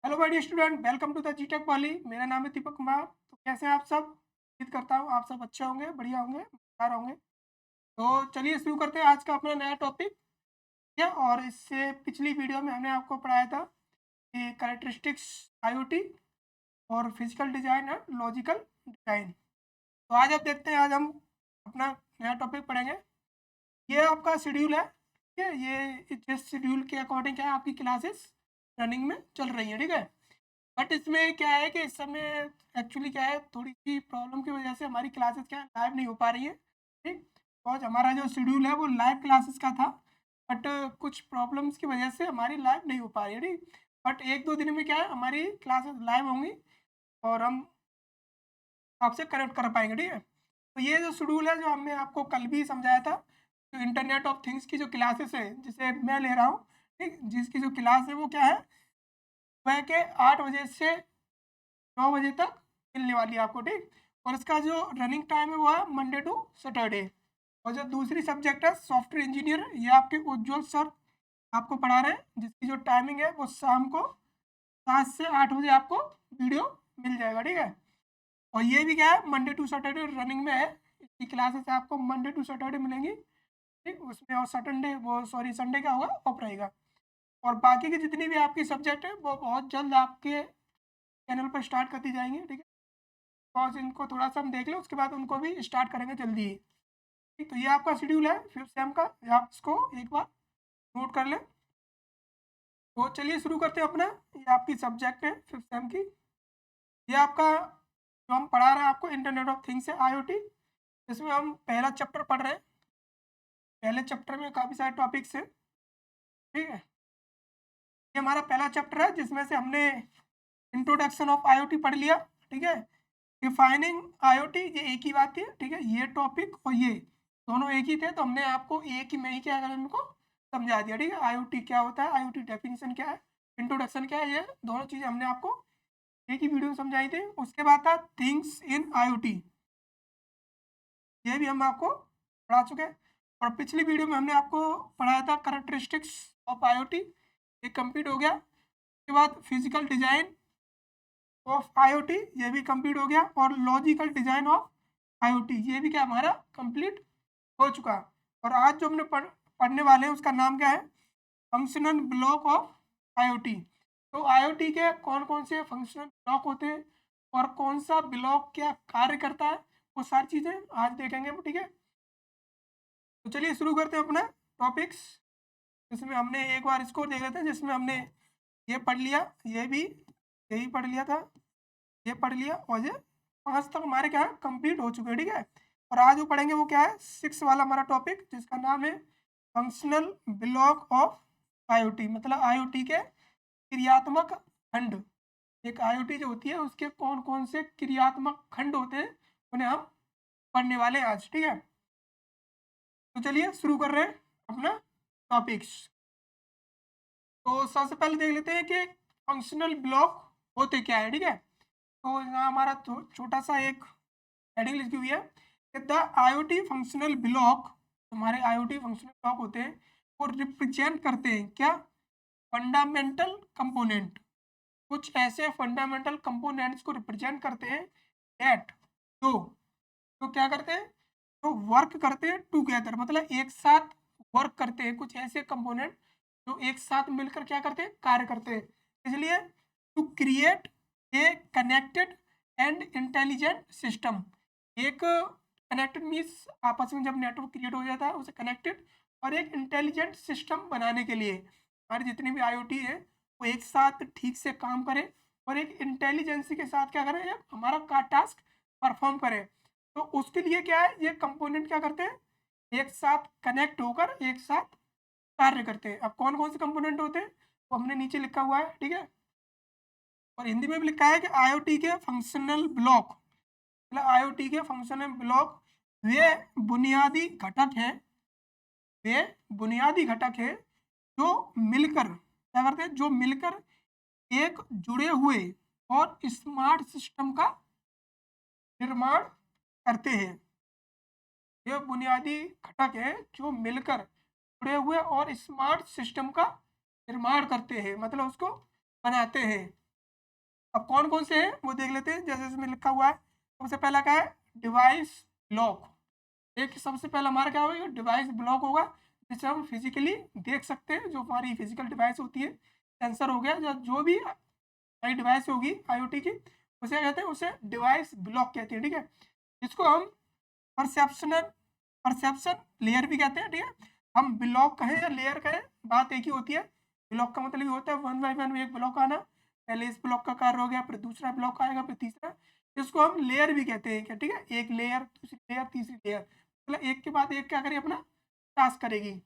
Hello my dear student, welcome to the जीटेक वाली। मेरा नाम है दीपक कुमार। तो कैसे हैं आप सब? उम्मीद करता हूँ आप सब अच्छे होंगे, बढ़िया होंगे, मजेदार होंगे। तो चलिए शुरू करते हैं आज का अपना नया टॉपिक। ठीक है, और इससे पिछली वीडियो में हमने आपको पढ़ाया था कि कैरेक्टरिस्टिक्स आईओटी और physical design and logical design. तो आज आप देखते हैं, आज हम अपना नया टॉपिक पढ़ेंगे। ये आपका शेड्यूल है, ठीक है। ये जिस शेड्यूल के अकॉर्डिंग क्या है, आपकी क्लासेस रनिंग में चल रही है, ठीक है। बट इसमें क्या है कि इस समय एक्चुअली क्या है, थोड़ी सी प्रॉब्लम की वजह से हमारी क्लासेस क्या है, लाइव नहीं हो पा रही है, ठीक। बिकॉज हमारा जो शेड्यूल है वो लाइव क्लासेस का था, बट कुछ प्रॉब्लम्स की वजह से हमारी लाइव नहीं हो पा रही है, ठीक। बट एक दो दिन में क्या है, हमारी क्लासेस लाइव होंगी और हम आपसे कनेक्ट कर पाएंगे, ठीक है। तो ये जो शेड्यूल है, जो हमने आपको कल भी समझाया था, जो इंटरनेट ऑफ थिंग्स की जो क्लासेस है, जिसे मैं ले रहा हूँ, ठीक, जिसकी जो क्लास है वो क्या है, सुबह के 8 बजे से 9 बजे तक मिलने वाली है आपको, ठीक। और इसका जो रनिंग टाइम है वो है मंडे टू सैटरडे। और जो दूसरी सब्जेक्ट है सॉफ्टवेयर इंजीनियर, ये आपके उज्ज्वल सर आपको पढ़ा रहे हैं, जिसकी जो टाइमिंग है वो शाम को 7 से 8 बजे आपको वीडियो मिल जाएगा, ठीक है। और ये भी क्या है, मंडे टू सैटरडे रनिंग में है। इसकी क्लासेस आपको मंडे टू सैटरडे मिलेंगी, ठीक। उसमें और सैटरडे वो सॉरी संडे का होगा, ऑफ रहेगा। और बाकी की जितनी भी आपकी सब्जेक्ट है वो बहुत जल्द आपके चैनल पर स्टार्ट कर दी जाएंगी, ठीक है। पॉज इनको थोड़ा सा हम देख लें, उसके बाद उनको भी स्टार्ट करेंगे जल्दी ही, ठीक। तो ये आपका शेड्यूल है फिफ्थ सेम का, ये आप इसको एक बार नोट कर लें। तो चलिए शुरू करते हैं अपना। ये आपकी सब्जेक्ट है फिफ्थ सेम की। ये आपका जो हम पढ़ा रहे हैं आपको इंटरनेट ऑफ थिंग्स है, आईओटी। इसमें हम पहला चैप्टर पढ़ रहे हैं। पहले चैप्टर में काफ़ी सारे टॉपिक्स हैं, ठीक है। ये हमारा पहला चैप्टर है, जिसमें से हमने इंट्रोडक्शन ऑफ आईओटी पढ़ लिया, ठीक है। डिफाइनिंग आईओटी, ये एक ही बात थी, ठीक है। ये टॉपिक और ये दोनों एक ही थे, तो हमने आपको एक ही में ही क्या करा, इनको समझा दिया, ठीक है। आईओटी क्या होता है, आईओटी डेफिनेशन क्या है, इंट्रोडक्शन क्या है, ये दोनों चीज़ें हमने आपको एक ही वीडियो में समझाई थी। उसके बाद था थिंग्स इन आईओटी, ये भी हम आपको पढ़ा चुके हैं। और पिछली वीडियो में हमने आपको पढ़ाया था कैरेक्टरिस्टिक्स ऑफ आईओटी, ये कंप्लीट हो गया। उसके बाद फिजिकल डिजाइन ऑफ आईओटी, ये भी कंप्लीट हो गया। और लॉजिकल डिजाइन ऑफ आईओटी, ये भी क्या हमारा कंप्लीट हो चुका। और आज जो हमने पढ़ने वाले हैं उसका नाम क्या है, फंक्शनल ब्लॉक ऑफ आईओटी। तो आईओटी के कौन कौन से फंक्शनल ब्लॉक होते हैं और कौन सा ब्लॉक क्या कार्य करता है, वो सारी चीज़ें आज देखेंगे हम, ठीक है। तो चलिए शुरू करते हैं अपना टॉपिक्स। जिसमें हमने एक बार इसको देख लेते हैं, जिसमें हमने ये पढ़ लिया, ये भी यही पढ़ लिया था, ये पढ़ लिया, और ये 5 तक हमारे क्या है, कंप्लीट हो चुके हैं, ठीक है। और आज जो पढ़ेंगे वो क्या है, 6 वाला हमारा टॉपिक, जिसका नाम है फंक्शनल ब्लॉक ऑफ आईओटी, मतलब आईओटी के क्रियात्मक खंड। एक आईओटी जो होती है उसके कौन कौन से क्रियात्मक खंड होते हैं, उन्हें हम पढ़ने वाले हैं आज, ठीक है। तो चलिए शुरू कर रहे हैं अपना टॉपिक्स। तो सबसे पहले देख लेते हैं कि फंक्शनल ब्लॉक होते क्या है, ठीक है। तो यहाँ हमारा छोटा सा एक हेडिंग लिखी हुई है कि द आईओटी फंक्शनल ब्लॉक, हमारे आईओटी फंक्शनल ब्लॉक होते हैं, वो रिप्रेजेंट करते हैं क्या, फंडामेंटल कंपोनेंट। कुछ ऐसे फंडामेंटल कंपोनेंट्स को रिप्रेजेंट करते हैं दैट, जो जो क्या करते हैं, जो वर्क करते हैं टुगेदर, मतलब एक साथ वर्क करते हैं। कुछ ऐसे कंपोनेंट जो एक साथ मिलकर क्या करते हैं, कार्य करते हैं। इसलिए to create a connected and intelligent system. एक कनेक्टेड मीन्स आपस में जब नेटवर्क क्रिएट हो जाता है उसे कनेक्टेड, और एक इंटेलिजेंट सिस्टम बनाने के लिए हमारे जितनी भी आईओटी है वो एक साथ ठीक से काम करें और एक इंटेलिजेंसी के साथ क्या करें, एक हमारा का टास्क परफॉर्म करें। तो उसके लिए क्या है, ये कंपोनेंट क्या करते हैं, एक साथ कनेक्ट होकर एक साथ कार्य करते हैं। अब कौन कौन से कंपोनेंट होते हैं वो हमने नीचे लिखा हुआ है, ठीक है। और हिंदी में भी लिखा है कि आईओटी के फंक्शनल ब्लॉक, मतलब आईओटी के फंक्शनल ब्लॉक वे बुनियादी घटक हैं, वे बुनियादी घटक है जो मिलकर क्या करते हैं, जो मिलकर एक जुड़े हुए और स्मार्ट सिस्टम का निर्माण करते हैं। ये बुनियादी घटक है जो मिलकर जुड़े हुए और स्मार्ट सिस्टम का निर्माण करते हैं, मतलब उसको बनाते हैं। अब कौन कौन से हैं वो देख लेते हैं। जैसे इसमें लिखा हुआ है, सबसे पहला क्या है, डिवाइस ब्लॉक। एक सबसे पहला हमारा क्या होगा, डिवाइस ब्लॉक होगा, जिसे हम फिजिकली देख सकते हैं। जो हमारी फिजिकल डिवाइस होती है, सेंसर हो गया, जो भी हमारी डिवाइस होगी आईओटी की, उसे क्या कहते हैं, उसे डिवाइस ब्लॉक कहते हैं। ठीक है, इसको हम परसेप्शनल परसेप्शन लेयर भी कहते हैं। ठीक है, हम ब्लॉक कहें या लेयर कहें, बात एक ही होती है। ब्लॉक का मतलब ये होता है वन बाय वन एक ब्लॉक आना। पहले इस ब्लॉक का कार्य हो गया, फिर दूसरा ब्लॉक आएगा, फिर तीसरा। इसको हम लेयर भी कहते हैं क्या। ठीक है, एक लेयर, दूसरी लेयर, तीसरी लेयर, मतलब एक के बाद एक क्या करेगी, अपना टास्क करेगी।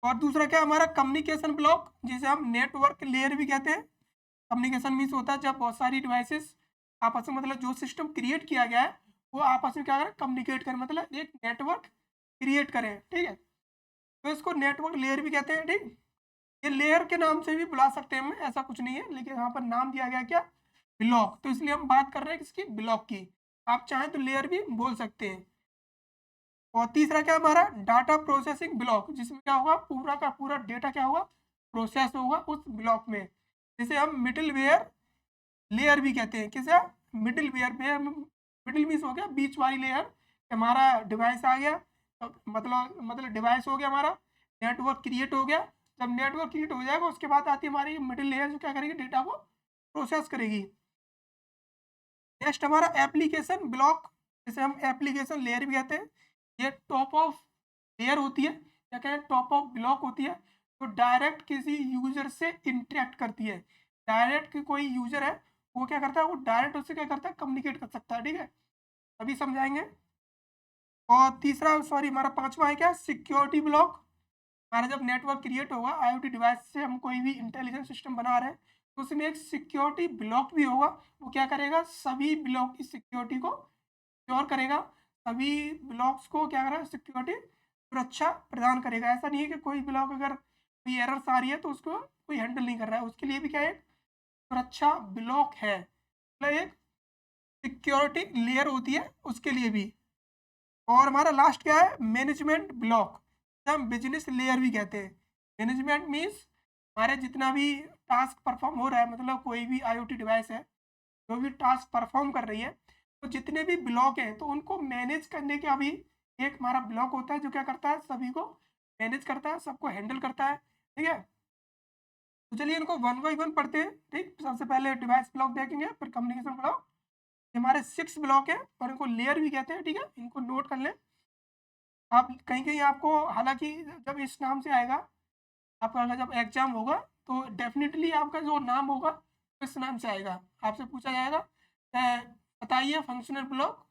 और दूसरा क्या हमारा कम्युनिकेशन ब्लॉक, जिसे हम नेटवर्क लेयर भी कहते हैं। कम्युनिकेशन मीन्स होता है जब बहुत सारी डिवाइसेस आपस में, मतलब जो सिस्टम क्रिएट किया गया है वो आपस में क्या करें, कम्युनिकेट करें, मतलब एक नेटवर्क क्रिएट करें। ठीक है, तो इसको नेटवर्क लेयर भी कहते हैं। ठीक, ये लेयर के नाम से भी बुला सकते हैं हम, ऐसा कुछ नहीं है, लेकिन यहाँ पर नाम दिया गया क्या, ब्लॉक, तो इसलिए हम बात कर रहे हैं किसकी, ब्लॉक की। आप चाहें तो लेयर भी बोल सकते हैं। और तीसरा क्या हमारा, डाटा प्रोसेसिंग ब्लॉक, जिसमें क्या होगा, पूरा का पूरा डेटा क्या होगा, प्रोसेस होगा उस ब्लॉक में, जिसे हम मिडिल वेयर लेयर भी कहते हैं। किसे, मिडिल वेयर में, मिडिल मीन्स हो गया बीच वाली लेयर। हमारा डिवाइस आ गया, तो मतलब डिवाइस हो गया हमारा, नेटवर्क क्रिएट हो गया। जब नेटवर्क क्रिएट हो जाएगा उसके बाद आती है हमारी मिडिल लेयर, जो क्या करेगी, डेटा को प्रोसेस करेगी। नेक्स्ट हमारा एप्लीकेशन ब्लॉक, जिसे हम एप्लीकेशन लेयर भी कहते हैं। ये टॉप ऑफ लेयर होती है, या कहें टॉप ऑफ ब्लॉक होती है, तो डायरेक्ट किसी यूजर से इंटरेक्ट करती है। डायरेक्ट कोई यूजर है, वो क्या करता है, वो डायरेक्ट उससे क्या करता है, कम्युनिकेट कर सकता है। ठीक है, अभी समझाएंगे। और तीसरा, सॉरी, हमारा पांचवा है क्या, सिक्योरिटी ब्लॉक। हमारा जब नेटवर्क क्रिएट होगा आईओटी डिवाइस से, हम कोई भी इंटेलिजेंट सिस्टम बना रहे हैं, तो उसमें एक सिक्योरिटी ब्लॉक भी होगा। वो क्या करेगा, सभी ब्लॉक की सिक्योरिटी को श्योर करेगा, सभी ब्लॉक्स को क्या करेगा, सिक्योरिटी सुरक्षा प्रदान करेगा। ऐसा नहीं है कि कोई ब्लॉक अगर कोई एरर्स आ रही है तो उसको कोई हैंडल नहीं कर रहा है, उसके लिए भी क्या है, सुरक्षा ब्लॉक है, मतलब एक सिक्योरिटी लेयर होती है उसके लिए भी। और हमारा लास्ट क्या है, मैनेजमेंट ब्लॉक, हम बिजनेस लेयर भी कहते हैं। मैनेजमेंट मीन्स हमारे जितना भी टास्क परफॉर्म हो रहा है, मतलब कोई भी आईओटी डिवाइस है जो भी टास्क परफॉर्म कर रही है, तो जितने भी ब्लॉक हैं तो उनको मैनेज करने का भी एक हमारा ब्लॉक होता है, जो क्या करता है, सभी को मैनेज करता है, सबको हैंडल करता है। ठीक है, तो चलिए इनको वन बाई वन पढ़ते हैं। ठीक, सबसे पहले डिवाइस ब्लॉक देखेंगे, फिर कम्युनिकेशन ब्लॉक। हमारे 6 ब्लॉक है और इनको लेयर भी कहते हैं। ठीक है, इनको नोट कर लें आप। कहीं कहीं आपको, हालांकि जब इस नाम से आएगा, आपका अगर जब एग्जाम होगा तो डेफिनेटली आपका जो नाम होगा इस नाम से आएगा। आपसे पूछा जाएगा बताइए फंक्शनल ब्लॉक,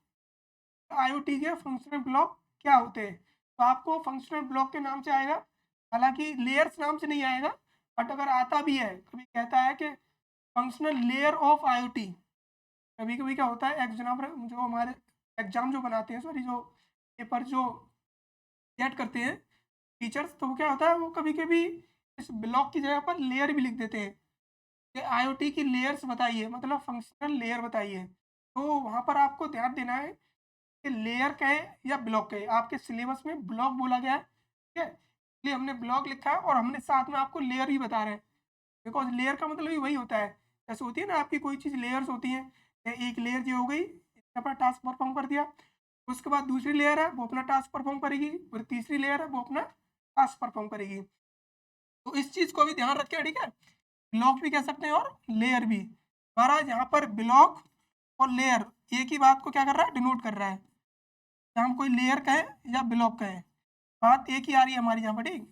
आईओटी के फंक्शनल ब्लॉक क्या होते हैं, तो आपको फंक्शनल ब्लॉक के नाम से आएगा। हालांकि लेयर्स नाम से नहीं आएगा, बट अगर आता भी है, कभी कहता है कि फंक्शनल लेयर ऑफ आईओटी, कभी कभी क्या होता है, एग्जाम जो हमारे एग्जाम जो बनाते हैं, सॉरी, जो पेपर जो सेट करते हैं टीचर्स, तो वो क्या होता है, वो कभी कभी इस ब्लॉक की जगह पर लेयर भी लिख देते हैं कि आईओटी की लेयर्स बताइए, मतलब फंक्शनल लेयर बताइए। तो वहाँ पर आपको ध्यान देना है कि लेयर कहे या ब्लॉक कहे, आपके सिलेबस में ब्लॉक बोला गया है। ठीक है, इसलिए हमने ब्लॉक लिखा है और हमने साथ में आपको लेयर भी बता रहे हैं, बिकॉज लेयर का मतलब ही वही होता है। जैसे होती है ना आपकी कोई चीज़, लेयर्स होती हैं। एक लेयर जो हो गई, इसने अपना टास्क परफॉर्म कर दिया, उसके बाद दूसरी लेयर है वो अपना टास्क परफॉर्म करेगी, फिर तीसरी लेयर है वो अपना टास्क परफॉर्म करेगी। तो इस चीज़ को भी ध्यान रखें। ठीक है, ब्लॉक भी कह सकते हैं और लेयर भी। हमारा यहाँ पर ब्लॉक और लेयर एक ही बात को क्या कर रहा है, डिनोट कर रहा है। चाहे हम कोई लेयर कहें या ब्लॉक कहें, बात एक ही आ रही है हमारी यहाँ पर। ठीक,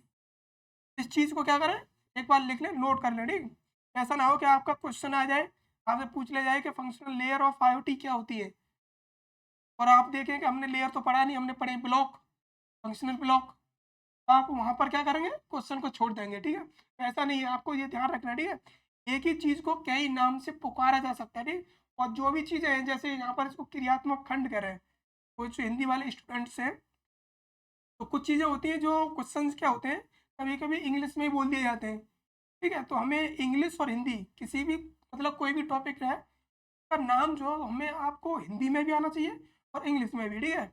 इस चीज़ को क्या करें, एक बार लिख लें, नोट कर लें। ठीक, ऐसा ना हो कि आपका क्वेश्चन आ जाए, आपसे पूछ ले जाए कि फंक्शनल लेयर ऑफ आईओटी क्या होती है, और आप देखें कि हमने लेयर तो पढ़ा नहीं, हमने पढ़े ब्लॉक, फंक्शनल ब्लॉक। आप वहाँ पर क्या करेंगे, क्वेश्चन को छोड़ देंगे। ठीक है, तो ऐसा नहीं है, आपको ये ध्यान रखना है। ठीक है, एक ही चीज़ को कई नाम से पुकारा जा सकता है। ठीक, और जो भी चीज़ें हैं, जैसे यहाँ पर इसको क्रियात्मक खंड कह रहे हैं, कुछ हिंदी वाले स्टूडेंट्स हैं, तो कुछ चीज़ें होती हैं जो क्वेश्चंस क्या होते हैं, कभी कभी इंग्लिश में ही बोल दिए जाते हैं। ठीक है, तो हमें इंग्लिश और हिंदी किसी भी, मतलब कोई भी टॉपिक रहे, का नाम जो हमें आपको हिंदी में भी आना चाहिए और इंग्लिश में भी। ठीक है,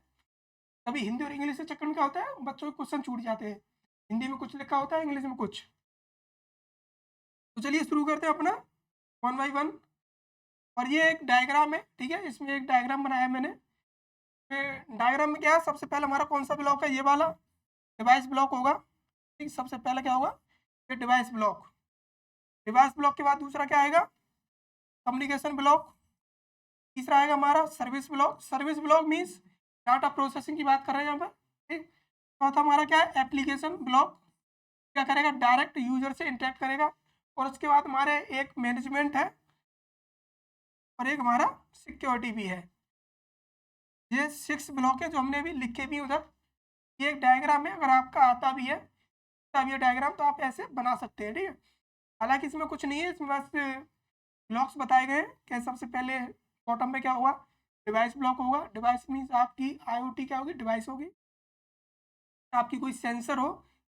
कभी हिंदी और इंग्लिश के चक्कर में क्या होता है, बच्चों के क्वेश्चन छूट जाते हैं, हिंदी में कुछ लिखा होता है, इंग्लिश में कुछ। तो चलिए शुरू करते हैं अपना वन बाई वन। और ये एक डायग्राम है, ठीक है, इसमें एक डायग्राम बनाया है मैंने। डायग्राम में क्या है, सबसे पहले हमारा कौन सा ब्लॉक है, ये वाला डिवाइस ब्लॉक होगा, ठीक। सबसे पहले क्या होगा, ये डिवाइस ब्लॉक। डिवाइस ब्लॉक के बाद दूसरा क्या आएगा, कम्युनिकेशन ब्लॉक। तीसरा आएगा हमारा service block. Service block means data processing की बात कर रहे हैं यहाँ पर, ठीक। चौथा हमारा क्या है, एप्लीकेशन ब्लॉक। क्या करेगा, डायरेक्ट यूजर से इंटरेक्ट करेगा। और उसके बाद हमारे एक मैनेजमेंट है और एक हमारा सिक्योरिटी भी है। ये 6 ब्लॉक है जो हमने अभी लिखे भी उधर। ये एक डायग्राम है, अगर आपका आता भी है तब ये डायग्राम तो आप ऐसे बना सकते हैं, ठीक है। हालांकि इसमें कुछ नहीं है, इसमें बस ब्लॉक्स बताए गए हैं कि सबसे पहले बॉटम में क्या होगा, डिवाइस ब्लॉक होगा। डिवाइस मीन्स आपकी आईओटी क्या होगी, डिवाइस होगी। आपकी कोई सेंसर हो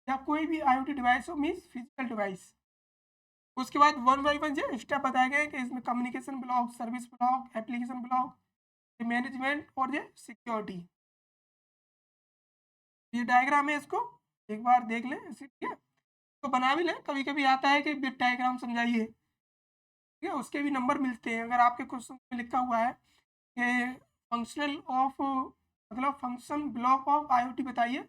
या कोई भी आईओटी डिवाइस हो, मीन्स फिजिकल डिवाइस। उसके बाद वन बाई वन जो स्टेप बताए गए कि इसमें communication block, service block, application block, management और ये सिक्योरिटी। ये डायग्राम है, इसको एक बार देख लें, ठीक है। तो बना भी लें, कभी कभी आता है कि बिट डायग्राम समझाइए, ठीक है, उसके भी नंबर मिलते हैं। अगर आपके क्वेश्चन में लिखा हुआ है कि फंक्शनल ऑफ, मतलब फंक्शन ब्लॉक ऑफ आईओटी बताइए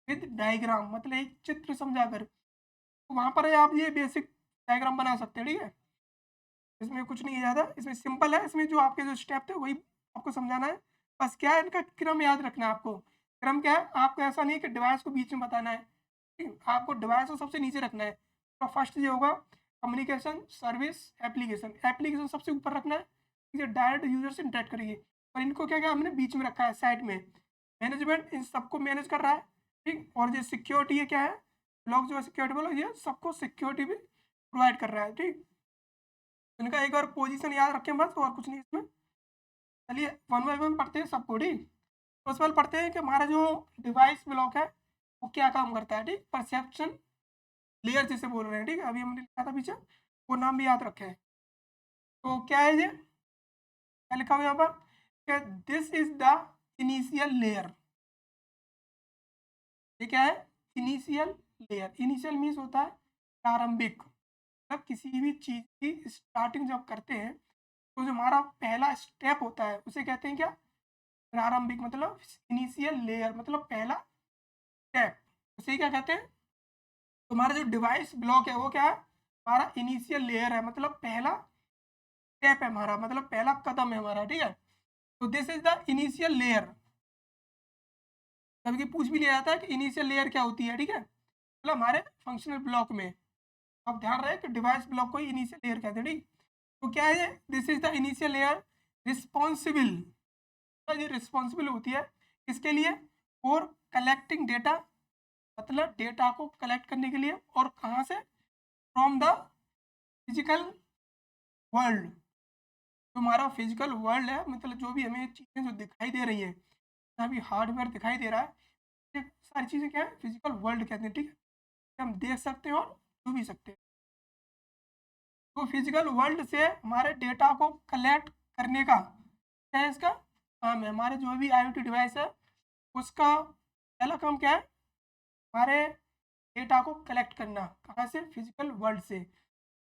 विद डायग्राम, मतलब एक चित्र समझाकर, तो वहाँ पर आप ये बेसिक डायग्राम बना सकते हैं, ठीक है। इसमें कुछ नहीं है ज़्यादा, इसमें सिंपल है। इसमें जो आपके जो स्टेप थे वही आपको समझाना है। बस क्या है, इनका क्रम याद रखना है आपको। क्रम क्या है, आपको ऐसा नहीं है कि डिवाइस को बीच में बताना है, ठीक है? आपको डिवाइस को सबसे नीचे रखना है। तो फर्स्ट ये होगा कम्युनिकेशन, सर्विस, एप्लीकेशन। एप्लीकेशन सबसे ऊपर रखना है, ठीक है, डायरेक्ट यूजर से इंटरेक्ट करिए। और इनको क्या क्या हमने बीच में रखा है, साइड में। मैनेजमेंट इन सबको मैनेज कर रहा है, ठीक। और जो सिक्योरिटी है क्या है, ब्लॉक जो है सिक्योरिटी ब्लॉक, ये सबको सिक्योरिटी भी प्रोवाइड कर रहा है, ठीक। इनका एक बार पोजीशन याद रखें बस, और कुछ नहीं इसमें। चलिए वन बाई वन पढ़ते हैं सबको, ठीक। तो उसमें पढ़ते हैं कि हमारा जो डिवाइस ब्लॉक है वो क्या काम करता है, ठीक। परसेप्शन लेयर जिसे बोल रहे हैं, ठीक है, अभी हमने लिखा था पीछे, वो नाम भी याद रखें। तो क्या है ये, क्या लिखा हुआ यहाँ पर कि this is the initial layer. ये क्या है, इनिशियल लेयर। इनिशियल मीन्स होता है प्रारंभिक, मतलब किसी भी चीज़ की स्टार्टिंग जब करते हैं तो जो हमारा पहला स्टेप होता है उसे कहते हैं क्या, प्रारंभिक, मतलब इनिशियल लेयर, मतलब पहला स्टेप, उसे क्या कहते हैं। तो हमारा जो डिवाइस ब्लॉक है वो क्या है, हमारा इनिशियल लेयर है, मतलब पहला स्टेप है हमारा, मतलब पहला कदम है हमारा, ठीक है। तो this is the initial layer. कभी पूछ भी लिया जाता है कि इनिशियल लेयर क्या होती है, ठीक है, मतलब हमारे फंक्शनल ब्लॉक में। अब ध्यान रहे कि डिवाइस ब्लॉक को ही इनिशियल लेयर कहते हैं, ठीक। तो क्या है, this is the initial layer responsible, ये रिस्पॉन्सिबल होती है इसके लिए फॉर कलेक्टिंग डेटा, मतलब डेटा को कलेक्ट करने के लिए, और कहाँ से, फ्रॉम द फिजिकल वर्ल्ड। जो हमारा फिजिकल वर्ल्ड है, मतलब जो भी हमें चीज़ें जो दिखाई दे रही हैं, अभी हार्डवेयर दिखाई दे रहा है, ये सारी चीज़ें क्या है, फिजिकल वर्ल्ड कहते हैं, ठीक है। हम देख सकते हैं और छू भी सकते हैं। तो फिजिकल वर्ल्ड से हमारे डेटा को कलेक्ट करने का क्या है, इसका काम है। हमारे जो भी IoT डिवाइस है उसका पहला काम क्या है, हमारे डेटा को कलेक्ट करना, कहाँ से, फिजिकल वर्ल्ड से।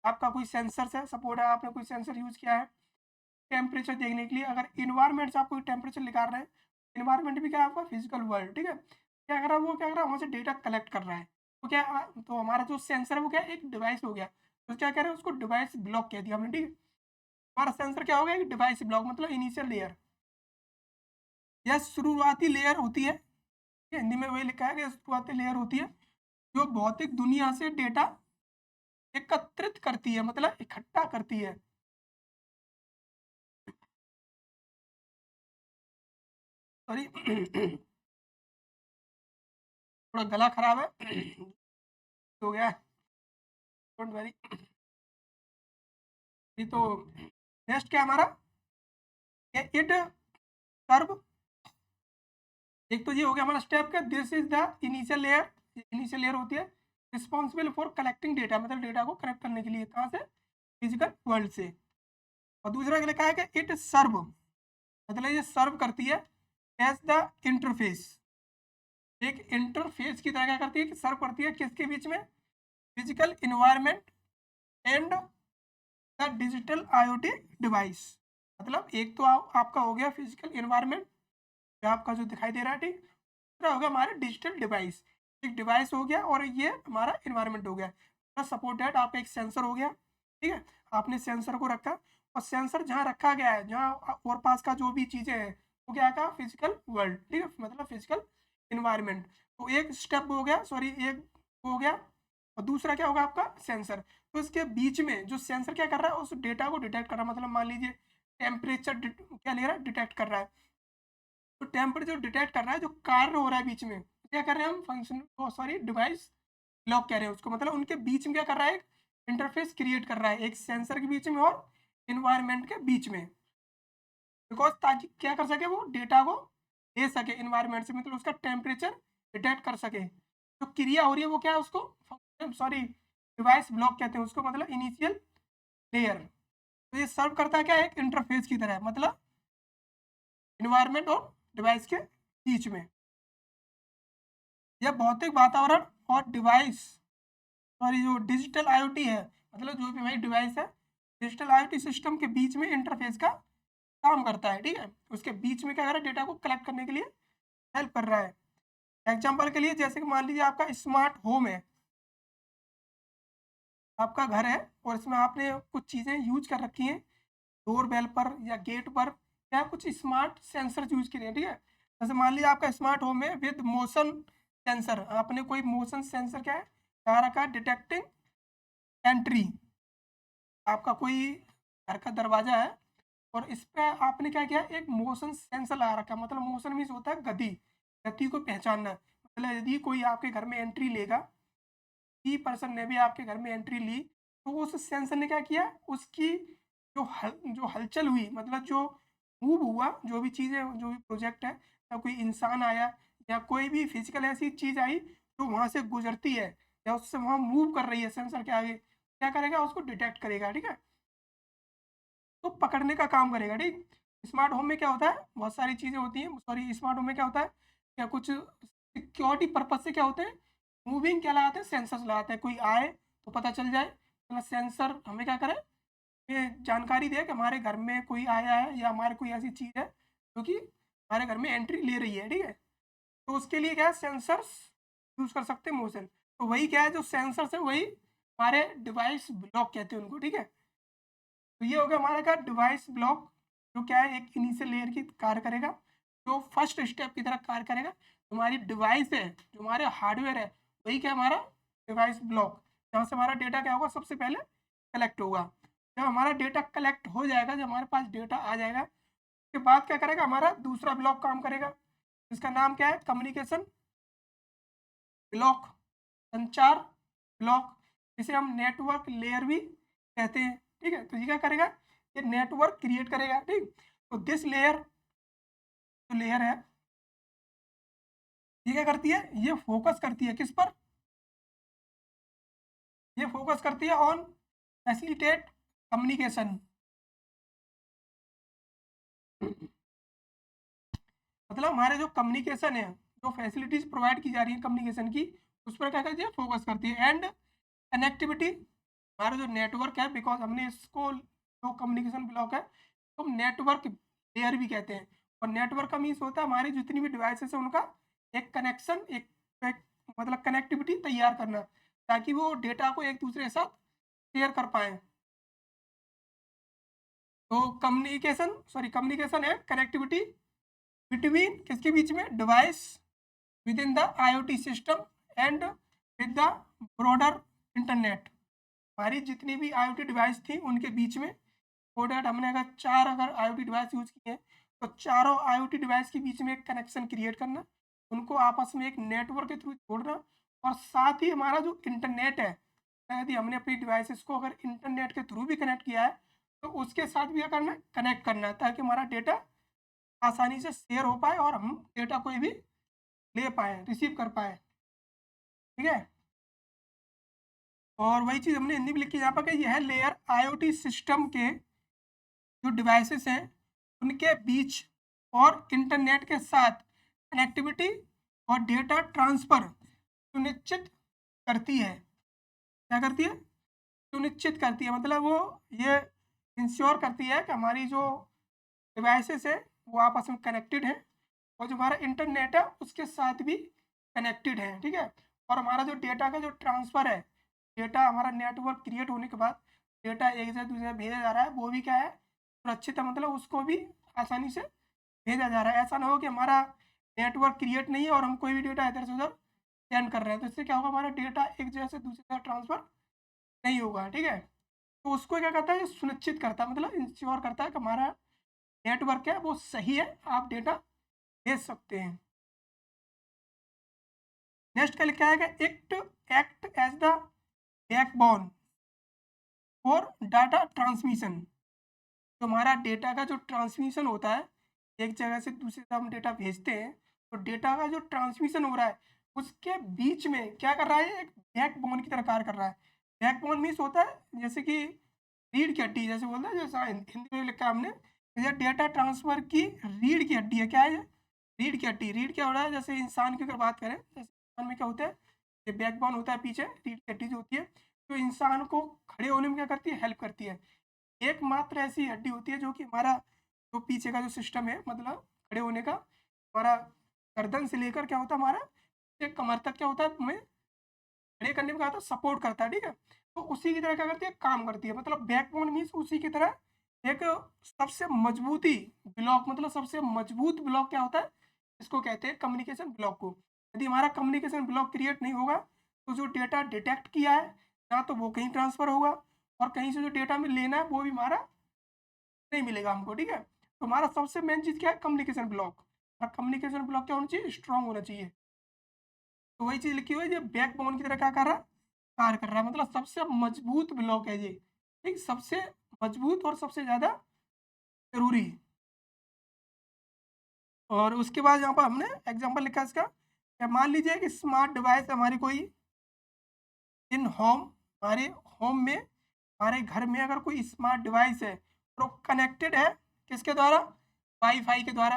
आपका कोई सेंसर है, सपोर्ट है, आपने कोई सेंसर यूज़ किया है टेम्परेचर देखने के लिए, अगर इन्वायरमेंट से आप कोई टेम्परेचर निकाल रहे हैं, इन्वायरमेंट भी क्या है आपका फिजिकल वर्ल्ड, ठीक है। क्या कर रहा है वो, क्या कर रहा है, वहाँ से डेटा कलेक्ट कर रहा है। तो क्या, तो हमारा जो सेंसर है वो क्या है, एक डिवाइस हो गया। तो क्या कह रहे हैं, उसको डिवाइस ब्लॉक कह दिया हमने, ठीक है। हमारा सेंसर क्या हो गया, एक डिवाइस ब्लॉक, मतलब इनिशियल लेयर। यह शुरुआती लेयर होती है, हिंदी में वही लिखा है कि शुरुआती लेयर होती है जो भौतिक दुनिया से डेटा एकत्रित करती है, मतलब इकट्ठा करती है। सॉरी थोड़ा गला खराब है हो गया, डोंट वरी। ये तो नेक्स्ट क्या है हमारा, इट सर्व। एक तो ये हो गया हमारा स्टेप का, this is the initial layer. Initial layer होती है रिस्पॉन्सिबल फॉर कलेक्टिंग डेटा, मतलब डेटा को कलेक्ट करने के लिए, कहाँ से, फिजिकल वर्ल्ड से। और दूसरा लिखा है कि इट सर्व, मतलब ये सर्व करती है एज द इंटरफेस, एक इंटरफेस की तरह क्या करती है कि सर्व करती है किसके बीच में, physical environment and the digital IoT device. मतलब एक तो आपका हो गया फिजिकल इन्वायरमेंट जो आपका जो दिखाई दे रहा है, ठीक। दूसरा हो गया हमारा डिजिटल डिवाइस, एक डिवाइस हो गया और ये हमारा इन्वायरमेंट हो गया। सपोर्टेड आपका एक सेंसर हो गया, ठीक है। आपने सेंसर को रखा और सेंसर जहाँ रखा गया है, जहाँ और पास का जो भी चीज़ें हैं वो क्या कहा, फिजिकल वर्ल्ड, ठीक है, मतलब फिजिकल इन्वायरमेंट। तो एक स्टेप हो गया, सॉरी एक हो गया, और दूसरा क्या होगा आपका सेंसर। तो इसके बीच में जो सेंसर क्या कर रहा है, उस डेटा को डिटेक्ट कर रहा है। मतलब मान लीजिए टेम्परेचर क्या ले रहा है, डिटेक्ट कर रहा है। तो टेम्परेचर डिटेक्ट कर रहा है, जो कार्य हो रहा है बीच में, क्या कर रहे हैं हम, फंक्शन, सॉरी डिवाइस लॉक कह रहे हैं उसको। मतलब उनके बीच में क्या कर रहा है, एक इंटरफेस क्रिएट कर रहा है, एक सेंसर के बीच में और इन्वायरमेंट के बीच में। बिकॉज ताकि क्या कर सके, वो डेटा को ले सके इन्वायरमेंट से, मतलब उसका टेम्परेचर डिटेक्ट कर सके। जो क्रिया हो रही है वो क्या है, उसको सॉरी डिवाइस ब्लॉक कहते हैं उसको, मतलब इनिशियल लेयर। तो ये सर्व करता है क्या, एक इंटरफेस की तरह, मतलब इन्वायरमेंट और डिवाइस के बीच में। यह भौतिक वातावरण और डिवाइस, सॉरी जो डिजिटल IoT है, मतलब जो भी हमारी डिवाइस है, डिजिटल IoT सिस्टम के बीच में इंटरफेस का काम करता है, ठीक है। उसके बीच में क्या कर रहा है, डेटा को कलेक्ट करने के लिए हेल्प कर रहा है। एग्जाम्पल के लिए जैसे कि मान लीजिए आपका स्मार्ट होम है, आपका घर है और इसमें आपने कुछ चीज़ें यूज कर रखी हैं, डोर बेल पर या गेट पर, या कुछ स्मार्ट सेंसर यूज किए हैं, ठीक है। जैसे मान लीजिए आपका स्मार्ट होम है विद मोशन सेंसर, आपने कोई मोशन सेंसर क्या है लगा रखा है, डिटेक्टिंग एंट्री। आपका कोई घर का दरवाजा है और इस पे आपने क्या किया, एक मोशन सेंसर लगा रखा है। मतलब मोशन मीन्स होता है गति, गति को पहचानना। मतलब यदि कोई आपके घर में एंट्री लेगा, की पर्सन ने भी आपके घर में एंट्री ली, तो उस सेंसर ने क्या किया, उसकी जो हलचल हुई, मतलब जो मूव हुआ, जो भी चीज़ें, जो भी प्रोजेक्ट है, या कोई इंसान आया या कोई भी फिजिकल ऐसी चीज़ आई जो वहाँ से गुजरती है या उससे वहाँ मूव कर रही है, सेंसर के आगे क्या करेगा, उसको डिटेक्ट करेगा, ठीक है। तो पकड़ने का काम करेगा, ठीक। स्मार्ट होम में क्या होता है, बहुत सारी चीज़ें होती हैं, सॉरी स्मार्ट होम में क्या होता है, या कुछ सिक्योरिटी पर्पज से क्या होते हैं, मूविंग क्या लगाते हैं, सेंसर्स लगाते हैं। कोई आए तो पता चल जाए, मतलब सेंसर हमें क्या करे, ये जानकारी दे कि हमारे घर में कोई आया है या हमारे कोई ऐसी चीज़ है जो कि हमारे घर में एंट्री ले रही है, ठीक है। तो उसके लिए क्या है, सेंसर्स यूज़ कर सकते हैं, मोशन। तो वही क्या है, जो सेंसर्स है वही हमारे डिवाइस ब्लॉक कहते हैं उनको, ठीक है। तो ये हो गया हमारा क्या, डिवाइस ब्लॉक, जो क्या है एक इनिशियल लेयर की कार्य करेगा, जो फर्स्ट स्टेप की तरह कार्य करेगा। हमारी डिवाइस है, जो हमारे हार्डवेयर है, वही क्या हमारा डिवाइस ब्लॉक, जहाँ से हमारा डेटा क्या होगा, सबसे पहले कलेक्ट होगा। जब हमारा डेटा कलेक्ट हो जाएगा, जब हमारे पास डेटा आ जाएगा, उसके बाद क्या करेगा, हमारा दूसरा ब्लॉक काम करेगा, जिसका नाम क्या है, कम्युनिकेशन ब्लॉक, संचार ब्लॉक, जिसे हम नेटवर्क लेयर भी कहते हैं, ठीक है। तो ये क्या करेगा, ये नेटवर्क क्रिएट करेगा, ठीक। तो दिस लेयर, जो लेयर है, ये क्या करती है, ये फोकस करती है किस पर, ये फोकस करती है ऑन फैसिलिटेट कम्युनिकेशन। मतलब हमारे जो कम्युनिकेशन है, जो फैसिलिटीज प्रोवाइड की जा रही है कम्युनिकेशन की, उस पर क्या करती है, फोकस करती है। एंड कनेक्टिविटी, हमारा जो नेटवर्क है, बिकॉज हमने इसको जो कम्युनिकेशन ब्लॉक है तो हम नेटवर्क लेयर भी कहते हैं। और नेटवर्क का मीन्स होता है हमारी जितनी भी डिवाइसेस है उनका एक कनेक्शन, एक मतलब कनेक्टिविटी तैयार करना, ताकि वो डेटा को एक दूसरे के साथ शेयर कर पाए। तो कम्युनिकेशन है कनेक्टिविटी बिटवीन किसके बीच में, device with in the IoT system and with the broader internet. हमारी जितनी भी IoT डिवाइस थी उनके बीच में, सो डैट हमने अगर अगर IoT डिवाइस यूज़ किए हैं, तो चारों IoT डिवाइस के बीच में एक कनेक्शन क्रिएट करना, उनको आपस में एक नेटवर्क के थ्रू जोड़ना। और साथ ही हमारा जो इंटरनेट है, यदि हमने अपनी डिवाइसेस को अगर इंटरनेट के थ्रू भी कनेक्ट किया है, तो उसके साथ भी क्या करना है, कनेक्ट करना है, ताकि हमारा डेटा आसानी से शेयर हो पाए और हम डेटा कोई भी ले पाएँ, रिसीव कर पाएँ, ठीक है। और वही चीज़ हमने हिंदी में लिखी यहाँ पर कि यह लेयर IoT सिस्टम के जो डिवाइसेस हैं उनके बीच और इंटरनेट के साथ कनेक्टिविटी और डेटा ट्रांसफ़र सुनिश्चित करती है। क्या करती है, सुनिश्चित करती है, मतलब वो ये इंश्योर करती है कि हमारी जो डिवाइसेस है वो आपस में कनेक्टेड है और जो हमारा इंटरनेट है उसके साथ भी कनेक्टेड है, ठीक है। और हमारा जो डेटा का जो ट्रांसफ़र है, डेटा हमारा नेटवर्क क्रिएट होने के बाद डेटा एक से दूसरे भेजा जा रहा है, वो भी क्या है, सुरक्षित है, मतलब उसको भी आसानी से भेजा जा रहा है। ऐसा ना हो कि हमारा नेटवर्क क्रिएट नहीं है और हम कोई भी डेटा इधर से उधर सेंड कर रहे हैं, तो इससे क्या होगा, हमारा डेटा एक जगह से दूसरी जगह ट्रांसफ़र नहीं होगा, ठीक है। तो उसको क्या करता है, ये सुनिश्चित करता है, मतलब इंश्योर करता है कि हमारा नेटवर्क है वो सही है, आप डेटा भेज सकते हैं। नेक्स्ट का लिखा है कि act as the backbone for data transmission. तो हमारा डेटा का जो ट्रांसमिशन होता है, एक जगह से दूसरी जगह हम डेटा भेजते हैं, तो डेटा का जो ट्रांसमिशन हो रहा है उसके बीच में क्या कर रहा है, एक बैकबोन की तरह कार्य कर रहा है। बैकबोन मीन्स होता है जैसे कि रीढ़ की हड्डी, जैसे बोलते हैं, जैसा हिंदी में लिखा है हमने, जैसे डेटा ट्रांसफर की रीढ़ की हड्डी है। क्या है ये? रीढ़ की हड्डी। रीढ़ क्या हो रहा है, जैसे इंसान की अगर बात करें, जैसे इंसान में क्या होता है, ये बैकबोन होता है पीछे, रीढ़ की हड्डी जो होती है, तो इंसान को खड़े होने में क्या करती है, हेल्प करती है। एकमात्र ऐसी हड्डी होती है जो कि हमारा जो पीछे का जो सिस्टम है, मतलब खड़े होने का, हमारा गर्दन से लेकर क्या होता है, हमारा एक कमर तक क्या होता है, हमें खड़े करने में क्या होता है, सपोर्ट करता है, ठीक है। तो उसी की तरह क्या करती है, काम करती है, मतलब बैकबोन मीन्स उसी की तरह एक सबसे मजबूती ब्लॉक, मतलब सबसे मजबूत ब्लॉक क्या होता है, इसको कहते हैं कम्युनिकेशन ब्लॉक को। यदि हमारा कम्युनिकेशन ब्लॉक क्रिएट नहीं होगा तो जो डेटा डिटेक्ट किया है ना तो वो कहीं ट्रांसफर होगा और कहीं से जो डेटा में लेना है वो भी हमारा नहीं मिलेगा हमको, ठीक है। तो हमारा सबसे मेन चीज़ क्या है, कम्युनिकेशन ब्लॉक। और कम्युनिकेशन ब्लॉक क्या होना चाहिए, स्ट्रांग होना चाहिए। तो वही चीज़ लिखी हुई है, ये बैकबोन की तरह क्या कर रहा है, कार्य कर रहा है, मतलब सबसे मजबूत ब्लॉक है ये, ठीक, सबसे मजबूत और सबसे ज़्यादा ज़रूरी। और उसके बाद यहाँ पर हमने एग्जांपल लिखा है इसका, कि मान लीजिए कि स्मार्ट डिवाइस हमारी कोई इन होम, हमारे होम में, हमारे घर में अगर कोई स्मार्ट डिवाइस है तो कनेक्टेड है किसके द्वारा, वाईफाई के द्वारा।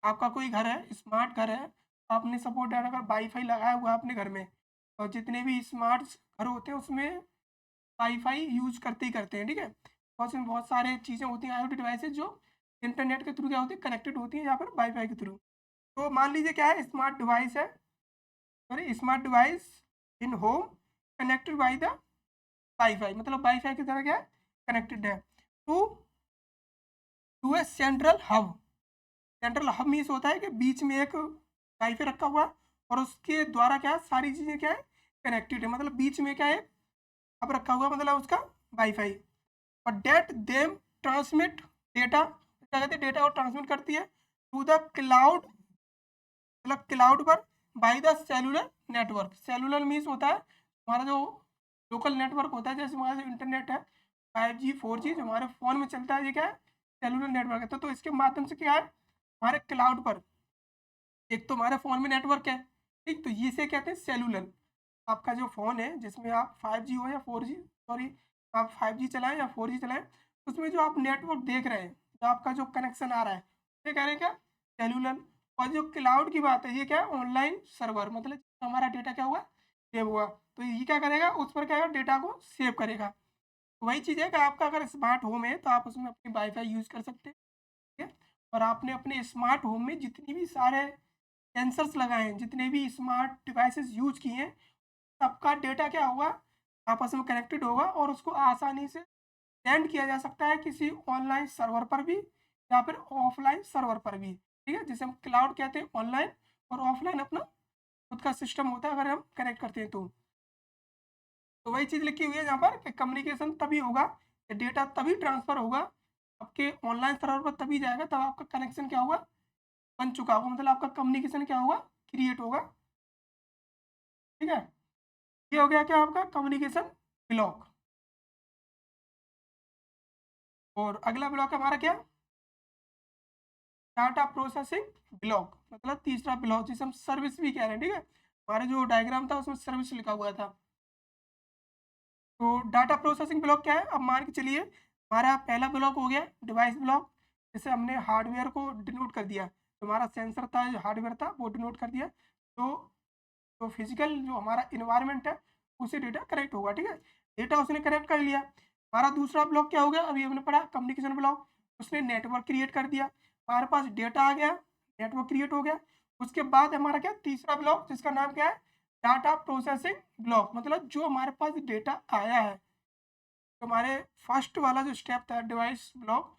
आपका कोई घर है, स्मार्ट घर है, आपने सपोर्ट अगर वाईफाई लगाया हुआ है अपने घर में, और जितने भी स्मार्ट घर होते हैं उसमें वाईफाई यूज करते ही करते हैं, ठीक है। और उसमें बहुत सारे चीज़ें होती हैं, आईओटी डिवाइसेज जो इंटरनेट के थ्रू क्या होती है, कनेक्टेड होती हैं यहाँ पर वाईफाई के थ्रू। तो मान लीजिए क्या है, स्मार्ट डिवाइस है, sorry, smart device in home connected by the WiFi, मतलब वाईफाई की तरह क्या है, कनेक्टेड है to to a central hub. Central hub means होता है कि बीच में एक वाईफाई रखा हुआ है और उसके द्वारा क्या है, सारी चीज़ें क्या है, कनेक्टेड है, मतलब बीच में क्या है, हब रखा हुआ है, मतलब उसका वाईफाई। और डेट देम ट्रांसमिट डेटा, क्या कहते हैं, डेटा को ट्रांसमिट करती है टू द क्लाउड, मतलब क्लाउड पर by the cellular network. Cellular means होता है हमारा जो लोकल नेटवर्क होता है, जैसे हमारा जो इंटरनेट है 5G 4G जो हमारे फ़ोन में चलता है, ये क्या है, सेलुलर नेटवर्क है। तो इसके माध्यम से क्या है, हमारे क्लाउड पर, एक तो हमारे फ़ोन में नेटवर्क है, ठीक, तो ये से कहते हैं सेलुलर। आपका जो फ़ोन है जिसमें आप 5G हो या 4G, सॉरी, आप 5G चलाएँ या 4G चलाएँ, उसमें जो आप नेटवर्क देख रहे हैं, जो आपका जो कनेक्शन आ रहा है, ये कह रहे हैं क्या, सेलुलर। और जो क्लाउड की बात है, ये क्या है, ऑनलाइन सर्वर, मतलब हमारा डेटा क्या हुआ, सेव हुआ। तो ये क्या करेगा, उस पर क्या है, डेटा को सेव करेगा। वही चीज़ है कि आपका अगर स्मार्ट होम है तो आप उसमें अपनी वाईफाई यूज़ कर सकते हैं, ठीक है। और आपने अपने स्मार्ट होम में जितनी भी सारे सेंसर्स लगाए हैं, जितने भी स्मार्ट डिवाइसेस यूज किए हैं, सबका डेटा क्या होगा, आपस में कनेक्टेड होगा और उसको आसानी से सेंड किया जा सकता है किसी ऑनलाइन सर्वर पर भी या फिर ऑफलाइन सर्वर पर भी, ठीक है। जिसे हम क्लाउड कहते हैं, ऑनलाइन, और ऑफलाइन अपना खुद का सिस्टम होता है अगर हम कनेक्ट करते हैं तो। तो वही चीज़ लिखी हुई है यहाँ पर कि कम्युनिकेशन तभी होगा, डेटा तभी ट्रांसफ़र होगा, आपके ऑनलाइन सर्वर पर तभी जाएगा, तब आपका कनेक्शन क्या होगा, बन चुका होगा, मतलब आपका कम्युनिकेशन क्या होगा, क्रिएट होगा, ठीक है। ये हो गया क्या, आपका कम्युनिकेशन ब्लॉक। और अगला ब्लॉक हमारा क्या, डाटा प्रोसेसिंग ब्लॉक, मतलब तीसरा ब्लॉक जिसे हम सर्विस भी कह रहे हैं, ठीक है। हमारा जो डायग्राम था उसमें सर्विस लिखा हुआ था। तो डाटा प्रोसेसिंग ब्लॉक क्या है, अब मान के चलिए हमारा पहला ब्लॉक हो गया डिवाइस ब्लॉक, जिसे हमने हार्डवेयर को डिनोट कर दिया, तो हमारा सेंसर था, जो हार्डवेयर था वो डिनोट कर दिया। तो फिजिकल जो हमारा इन्वायरमेंट है उसे डेटा कनेक्ट होगा, ठीक है। डेटा उसने कलेक्ट कर लिया। हमारा दूसरा ब्लॉक क्या हो गया, अभी हमने पढ़ा कम्युनिकेशन ब्लॉक, उसने नेटवर्क क्रिएट कर दिया, हमारे पास डेटा आ गया, नेटवर्क क्रिएट हो गया। उसके बाद हमारा क्या तीसरा ब्लॉक, जिसका नाम क्या है, डाटा प्रोसेसिंग ब्लॉक, मतलब जो हमारे पास डेटा आया है, तो हमारे फर्स्ट वाला जो स्टेप था डिवाइस ब्लॉक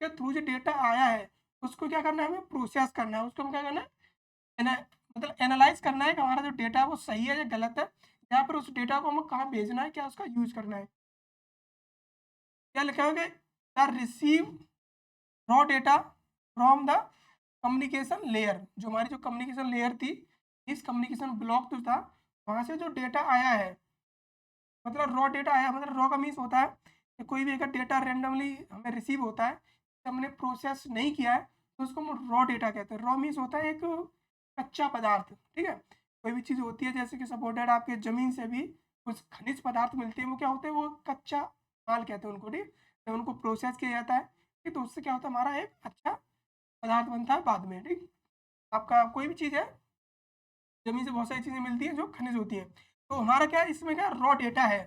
के थ्रू जो डेटा आया है, उसको क्या करना है, हमें प्रोसेस करना है, उसको हम क्या करना है, एना मतलब एनालाइज़ करना है कि हमारा जो डेटा है वो सही है या गलत है, या फिर उस डेटा को हमें कहाँ भेजना है, क्या उसका यूज़ करना है। क्या लिखा होगा, the receive raw data from the communication layer, जो हमारी जो कम्युनिकेशन लेयर थी, इस कम्युनिकेशन ब्लॉक जो था, वहाँ से जो डेटा आया है, मतलब रॉ डेटा आया, मतलब रॉ का मीन्स होता है कि कोई भी अगर डेटा रैंडमली हमें रिसीव होता है, तो हमने प्रोसेस नहीं किया है, तो उसको हम रॉ डेटा कहते हैं। रॉ मीन्स होता है एक कच्चा पदार्थ, ठीक है? कोई भी चीज़ होती है जैसे कि सपोर्टेड आपके ज़मीन से भी कुछ खनिज पदार्थ मिलते हैं, वो क्या होते हैं, वो कच्चा माल कहते हैं उनको, ठीक? जब उनको प्रोसेस किया जाता है, ठीक, तो उससे क्या होता है, हमारा एक अच्छा पदार्थ बनता है बाद में, ठीक? आपका कोई भी चीज़ है, ज़मीन से बहुत सारी चीज़ें मिलती हैं जो खनिज होती हैं। तो हमारा क्या है, इसमें क्या रॉ डेटा है,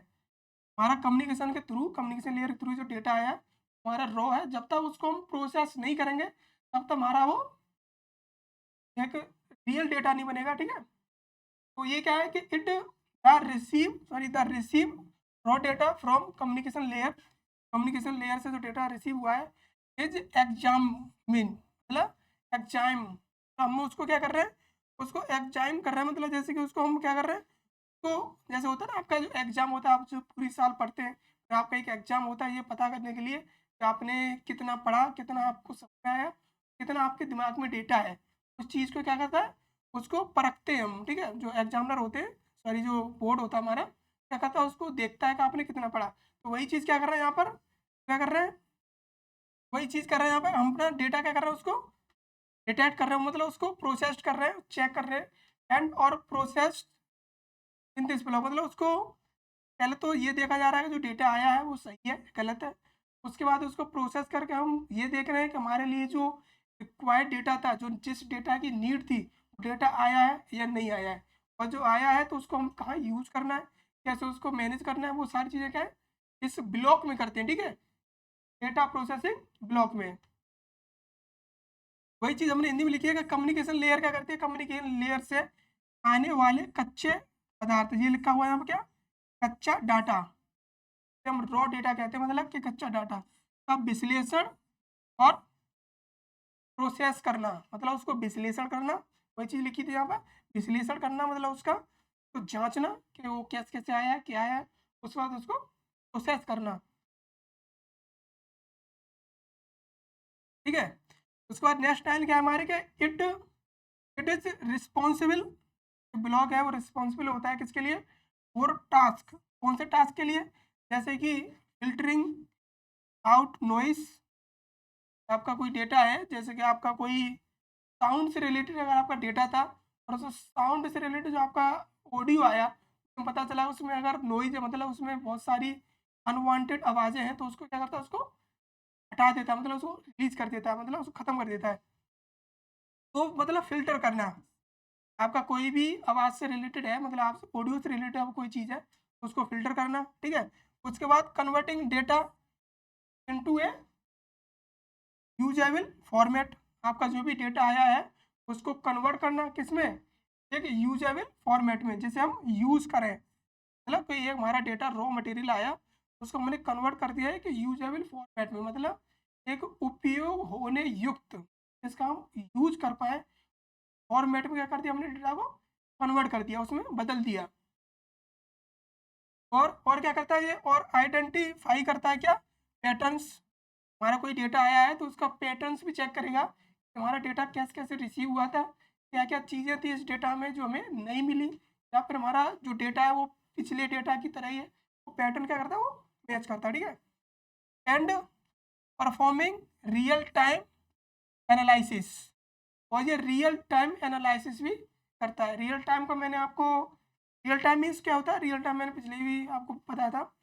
हमारा कम्युनिकेशन के थ्रू, कम्युनिकेशन लेयर के थ्रू जो डेटा आया है, हमारा रॉ है। जब तक उसको हम प्रोसेस नहीं करेंगे, तब तक हमारा वो एक रियल डेटा नहीं बनेगा, ठीक है? तो ये क्या है कि the receive raw data from communication layer, communication layer से जो डेटा रिसीव हुआ है, इज एग्जामिन, मतलब एग्जाम, तो हम उसको क्या कर रहे हैं, उसको एग्जाम कर रहे हैं, मतलब जैसे कि उसको हम क्या कर रहे हैं, तो जैसे होता है ना आपका जो एग्जाम होता है, आप जो पूरी साल पढ़ते हैं, तो आपका एक एग्जाम होता है ये पता करने के लिए कि आपने कितना पढ़ा, कितना आपको समझ में आया, कितना आपके दिमाग में डेटा है। उस चीज़ को क्या करता है, उसको परखते हैं हम, ठीक है? जो एग्जामिनर होते हैं, सॉरी जो बोर्ड होता है हमारा, क्या करता है, उसको देखता है कि आपने कितना पढ़ा। तो वही चीज़ क्या कर रहे हैं यहाँ पर, क्या कर रहे हैं, वही चीज़ कर रहे हैं यहाँ पर, हम अपना डेटा क्या कर रहे हैं, उसको डिटेक्ट कर रहे हैं, मतलब उसको प्रोसेस्ड कर रहे हैं, चेक कर रहे हैं, एंड और प्रोसेस्ड इन दिस ब्लॉक, मतलब उसको पहले तो ये देखा जा रहा है कि जो डेटा आया है वो सही है, गलत है। उसके बाद उसको प्रोसेस करके हम ये देख रहे हैं कि हमारे लिए जो रिक्वायर्ड डेटा था, जो जिस डेटा की नीड थी, डेटा आया है या नहीं आया है। और जो आया है तो उसको हम कहाँ यूज़ करना है, कैसे उसको मैनेज करना है, वो सारी चीज़ें क्या है, इस ब्लॉक में करते हैं, ठीक है? डेटा प्रोसेसिंग ब्लॉक में। वही चीज़ हमने हिंदी में लिखी है कि कम्युनिकेशन लेयर क्या करती है, कम्युनिकेशन लेयर से आने वाले कच्चे पदार्थ, ये लिखा हुआ है यहाँ पे क्या, कच्चा डाटा, हम रॉ डेटा कहते हैं, मतलब कि कच्चा डाटा का विश्लेषण और प्रोसेस करना, मतलब उसको विश्लेषण करना, वही चीज़ लिखी थी यहाँ पर, विश्लेषण करना मतलब उसका तो जांचना कि वो कैसे कैसे आया है, क्या है, उसके बाद उसको प्रोसेस करना, ठीक है? उसके बाद नेक्स्ट लाइन क्या है हमारे, कि it it is responsible, block है वो रिस्पॉन्सिबल होता है किसके लिए, और टास्क, कौन से टास्क के लिए, जैसे कि फिल्टरिंग आउट नॉइस, आपका कोई डेटा है, जैसे कि आपका कोई साउंड से रिलेटेड अगर आपका डेटा था, और उस साउंड से रिलेटेड जो आपका ऑडियो आया, तो पता चला उसमें अगर नॉइज़ है, मतलब उसमें बहुत सारी अनवांटेड आवाज़ें हैं, तो उसको क्या करता है, उसको हटा देता है, मतलब उसको रिलीज़ कर देता है, मतलब उसको ख़त्म कर देता है। तो मतलब फ़िल्टर करना, आपका कोई भी आवाज़ से रिलेटेड है, मतलब आप ऑडियो से रिलेटेड अब कोई चीज़ है, तो उसको फ़िल्टर करना, ठीक है? उसके बाद कन्वर्टिंग डेटा इनटू ए यूजेबल फॉर्मेट, आपका जो भी डेटा आया है उसको कन्वर्ट करना किसमें, एक यूजेबल फॉर्मेट में, जिसे हम यूज़ करें, मतलब कोई एक हमारा डेटा रॉ मटेरियल आया, उसको हमने कन्वर्ट कर दिया है कि यूजेबल फॉर्मेट में, मतलब एक उपयोग होने युक्त, जिसका हम यूज कर पाए फॉर्मेट में, क्या कर दिया हमने, डेटा को कन्वर्ट कर दिया, उसमें बदल दिया। और क्या करता है ये, और आइडेंटिफाई करता है क्या, पैटर्न्स, हमारा कोई डेटा आया है तो उसका पैटर्न्स भी चेक करेगा कि हमारा डेटा कैसे-कैसे रिसीव हुआ था, क्या-क्या चीज़ें थी इस डेटा में जो हमें नहीं मिली, या फिर हमारा जो डेटा है वो पिछले डेटा की तरह ही है, वो पैटर्न क्या करता है, वो मैच करता है, ठीक है? And performing real time analysis, और ये रियल टाइम एनालिसिस भी करता है। रियल टाइम को मैंने आपको, रियल टाइम मीन्स क्या होता है, रियल टाइम मैंने पिछले भी आपको बताया था,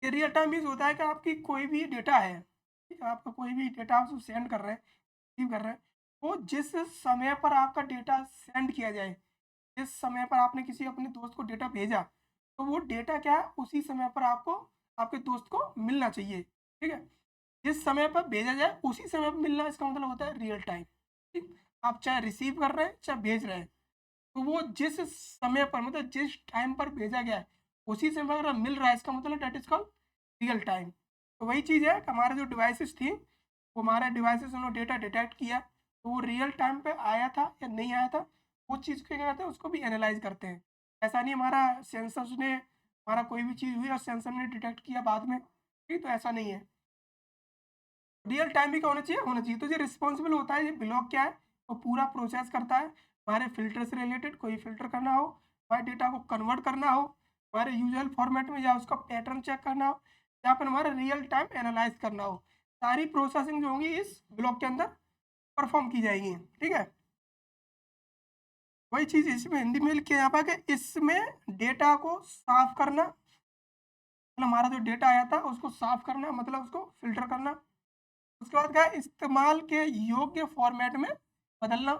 ये रियल टाइम मीन्स होता है कि आपकी कोई भी डेटा है, ठीक है? आपका कोई भी डेटा आप उसको सेंड कर रहे हैं, रिसीव कर रहे हैं, वो जिस समय पर आपका डेटा सेंड किया जाए, जिस समय पर आपने किसी अपने दोस्त को डेटा भेजा, तो वो डेटा क्या है, उसी समय पर आपको आपके दोस्त को मिलना चाहिए, ठीक है। जिस समय पर भेजा जाए उसी समय पर मिलना, इसका मतलब होता है रियल टाइम, ठीक। आप चाहे रिसीव कर रहे हैं चाहे भेज रहे हैं, तो वो जिस समय पर मतलब जिस टाइम पर भेजा गया है उसी समय पर अगर मिल रहा है, इसका मतलब that is called real time. तो वही चीज़ है कि हमारे जो डिवाइसेस थी, वो हमारे डिवाइसेस उन्होंने डेटा डिटेक्ट किया, तो वो रियल टाइम पे आया था या नहीं आया था, वो चीज़ को क्या करते हैं, उसको भी एनालाइज करते हैं। ऐसा नहीं हमारा सेंसर्स ने हमारा कोई भी चीज़ हुई और सेंसर ने डिटेक्ट किया बाद में, ठीक, तो ऐसा नहीं है। रियल टाइम भी क्या होना चाहिए, होना चाहिए। तो जो रिस्पॉन्सिबल होता है, ये ब्लॉक क्या है, वो पूरा प्रोसेस करता है। हमारे फ़िल्टर से रिलेटेड कोई फ़िल्टर करना हो, हमारे डेटा को कन्वर्ट करना हो, हमारे यूजुअल फॉर्मेट में या उसका पैटर्न चेक करना हो, या फिर हमारा रियल टाइम एनालाइज़ करना हो, सारी प्रोसेसिंग जो होंगी इस ब्लॉक के अंदर परफ़ॉर्म की जाएगी, ठीक है? वही चीज़ इसमें हिंदी में लिखी है यहाँ पे कि इसमें डेटा को साफ़ करना, मतलब हमारा जो डेटा आया था उसको साफ़ करना, मतलब उसको फ़िल्टर करना। उसके बाद क्या है, इस्तेमाल के योग्य फॉर्मेट में बदलना।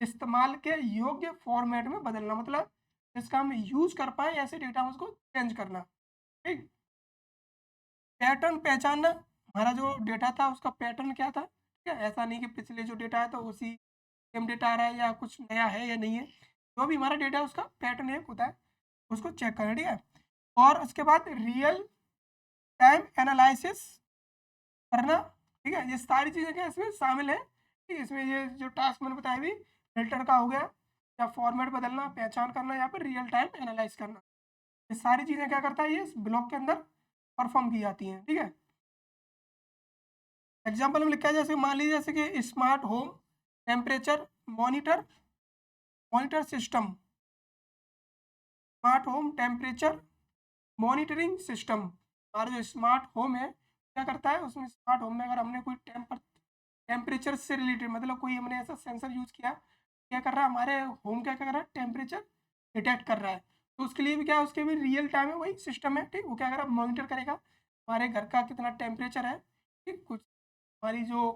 इस्तेमाल के योग्य फॉर्मेट में बदलना मतलब जिसका हम यूज़ कर पाएँ ऐसे डेटा में उसको चेंज करना, ठीक? पैटर्न पहचानना, हमारा जो डेटा था उसका पैटर्न क्या था, ठीक है? ऐसा नहीं कि पिछले जो डेटा है तो उसी सेम डेटा आ रहा है या कुछ नया है या नहीं है। जो भी हमारा डेटा है उसका पैटर्न एक होता है, उसको चेक करना, ठीक है? और उसके बाद रियल टाइम एनालिसिस करना, ठीक है? ये सारी चीज़ें क्या इसमें शामिल हैं, ठीक है? इसमें ये जो टास्क मैंने बताया अभी, फ़िल्टर का हो गया, या फॉर्मेट बदलना, पहचान करना, या फिर रियल टाइम एनालाइज़ करना। ये सारी चीज़ें क्या करता है, ये इस ब्लॉक के अंदर परफ़ॉर्म की जाती हैं, ठीक है? एग्ज़ाम्पल में लिखा है, जैसे मान लीजिए जैसे कि smart home temperature monitor monitor system, smart home temperature monitoring system. हमारा जो स्मार्ट होम है, क्या करता है, उसमें स्मार्ट होम में अगर हमने कोई टेम्परेचर से रिलेटेड मतलब कोई हमने ऐसा सेंसर यूज़ किया, क्या कर रहा है, हमारे होम क्या कर रहा है, टेम्परेचर डिटेक्ट कर रहा है। तो उसके लिए भी क्या है, उसके भी रियल टाइम में वही सिस्टम है, ठीक। वो क्या करेगा, मॉनिटर करेगा हमारे घर का कितना टेम्परेचर है, ठीक। कुछ हमारी जो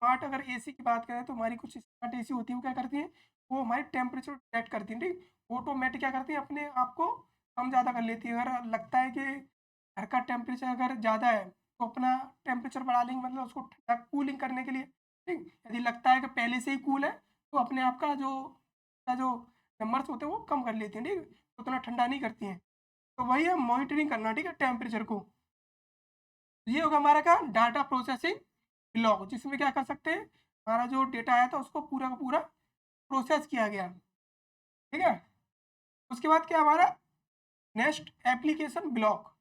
स्मार्ट अगर एसी की बात करें तो हमारी कुछ स्मार्ट एसी होती है, वो क्या करती हैं, वो हमारी टेम्परेचर डिटेक्ट करती हैं, ठीक। ऑटोमेटिक क्या करती हैं, अपने आप को कम ज़्यादा कर लेती है। अगर लगता है कि घर का टेम्परेचर अगर ज़्यादा है तो अपना टेम्परेचर बढ़ा लेंगे, मतलब उसको ठंडा कूलिंग करने के लिए, ठीक। यदि लगता है कि पहले से ही कूल है तो अपने आप का जो नंबर्स होते हैं वो कम कर लेती हैं, ठीक। तो उतना ठंडा नहीं करती हैं। तो वही है मॉनिटरिंग करना, ठीक है, टेम्परेचर को। ये होगा हमारा क्या, डाटा प्रोसेसिंग ब्लॉक, जिसमें क्या कर सकते हैं, हमारा जो डेटा आया था उसको पूरा का पूरा प्रोसेस किया गया, ठीक है। उसके बाद क्या हमारा नेक्स्ट एप्लीकेशन ब्लॉक,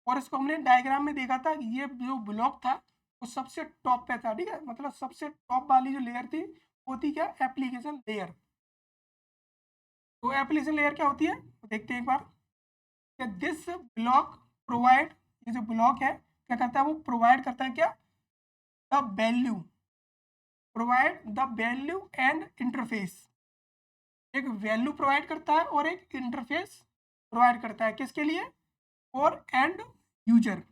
और इसको हमने डायग्राम में देखा था कि ये जो ब्लॉक था वो सबसे टॉप पे था, ठीक है। मतलब सबसे टॉप वाली जो लेयर थी वो थी क्या, एप्लीकेशन लेयर। तो एप्लीकेशन लेयर क्या होती है, तो देखते हैं एक बार कि दिस ब्लॉक प्रोवाइड, ये जो ब्लॉक है क्या करता है, वो प्रोवाइड करता है क्या, the value, provide the value and interface. एक वैल्यू प्रोवाइड करता है और एक इंटरफेस प्रोवाइड करता है, किसके लिए, और एंड यूजर।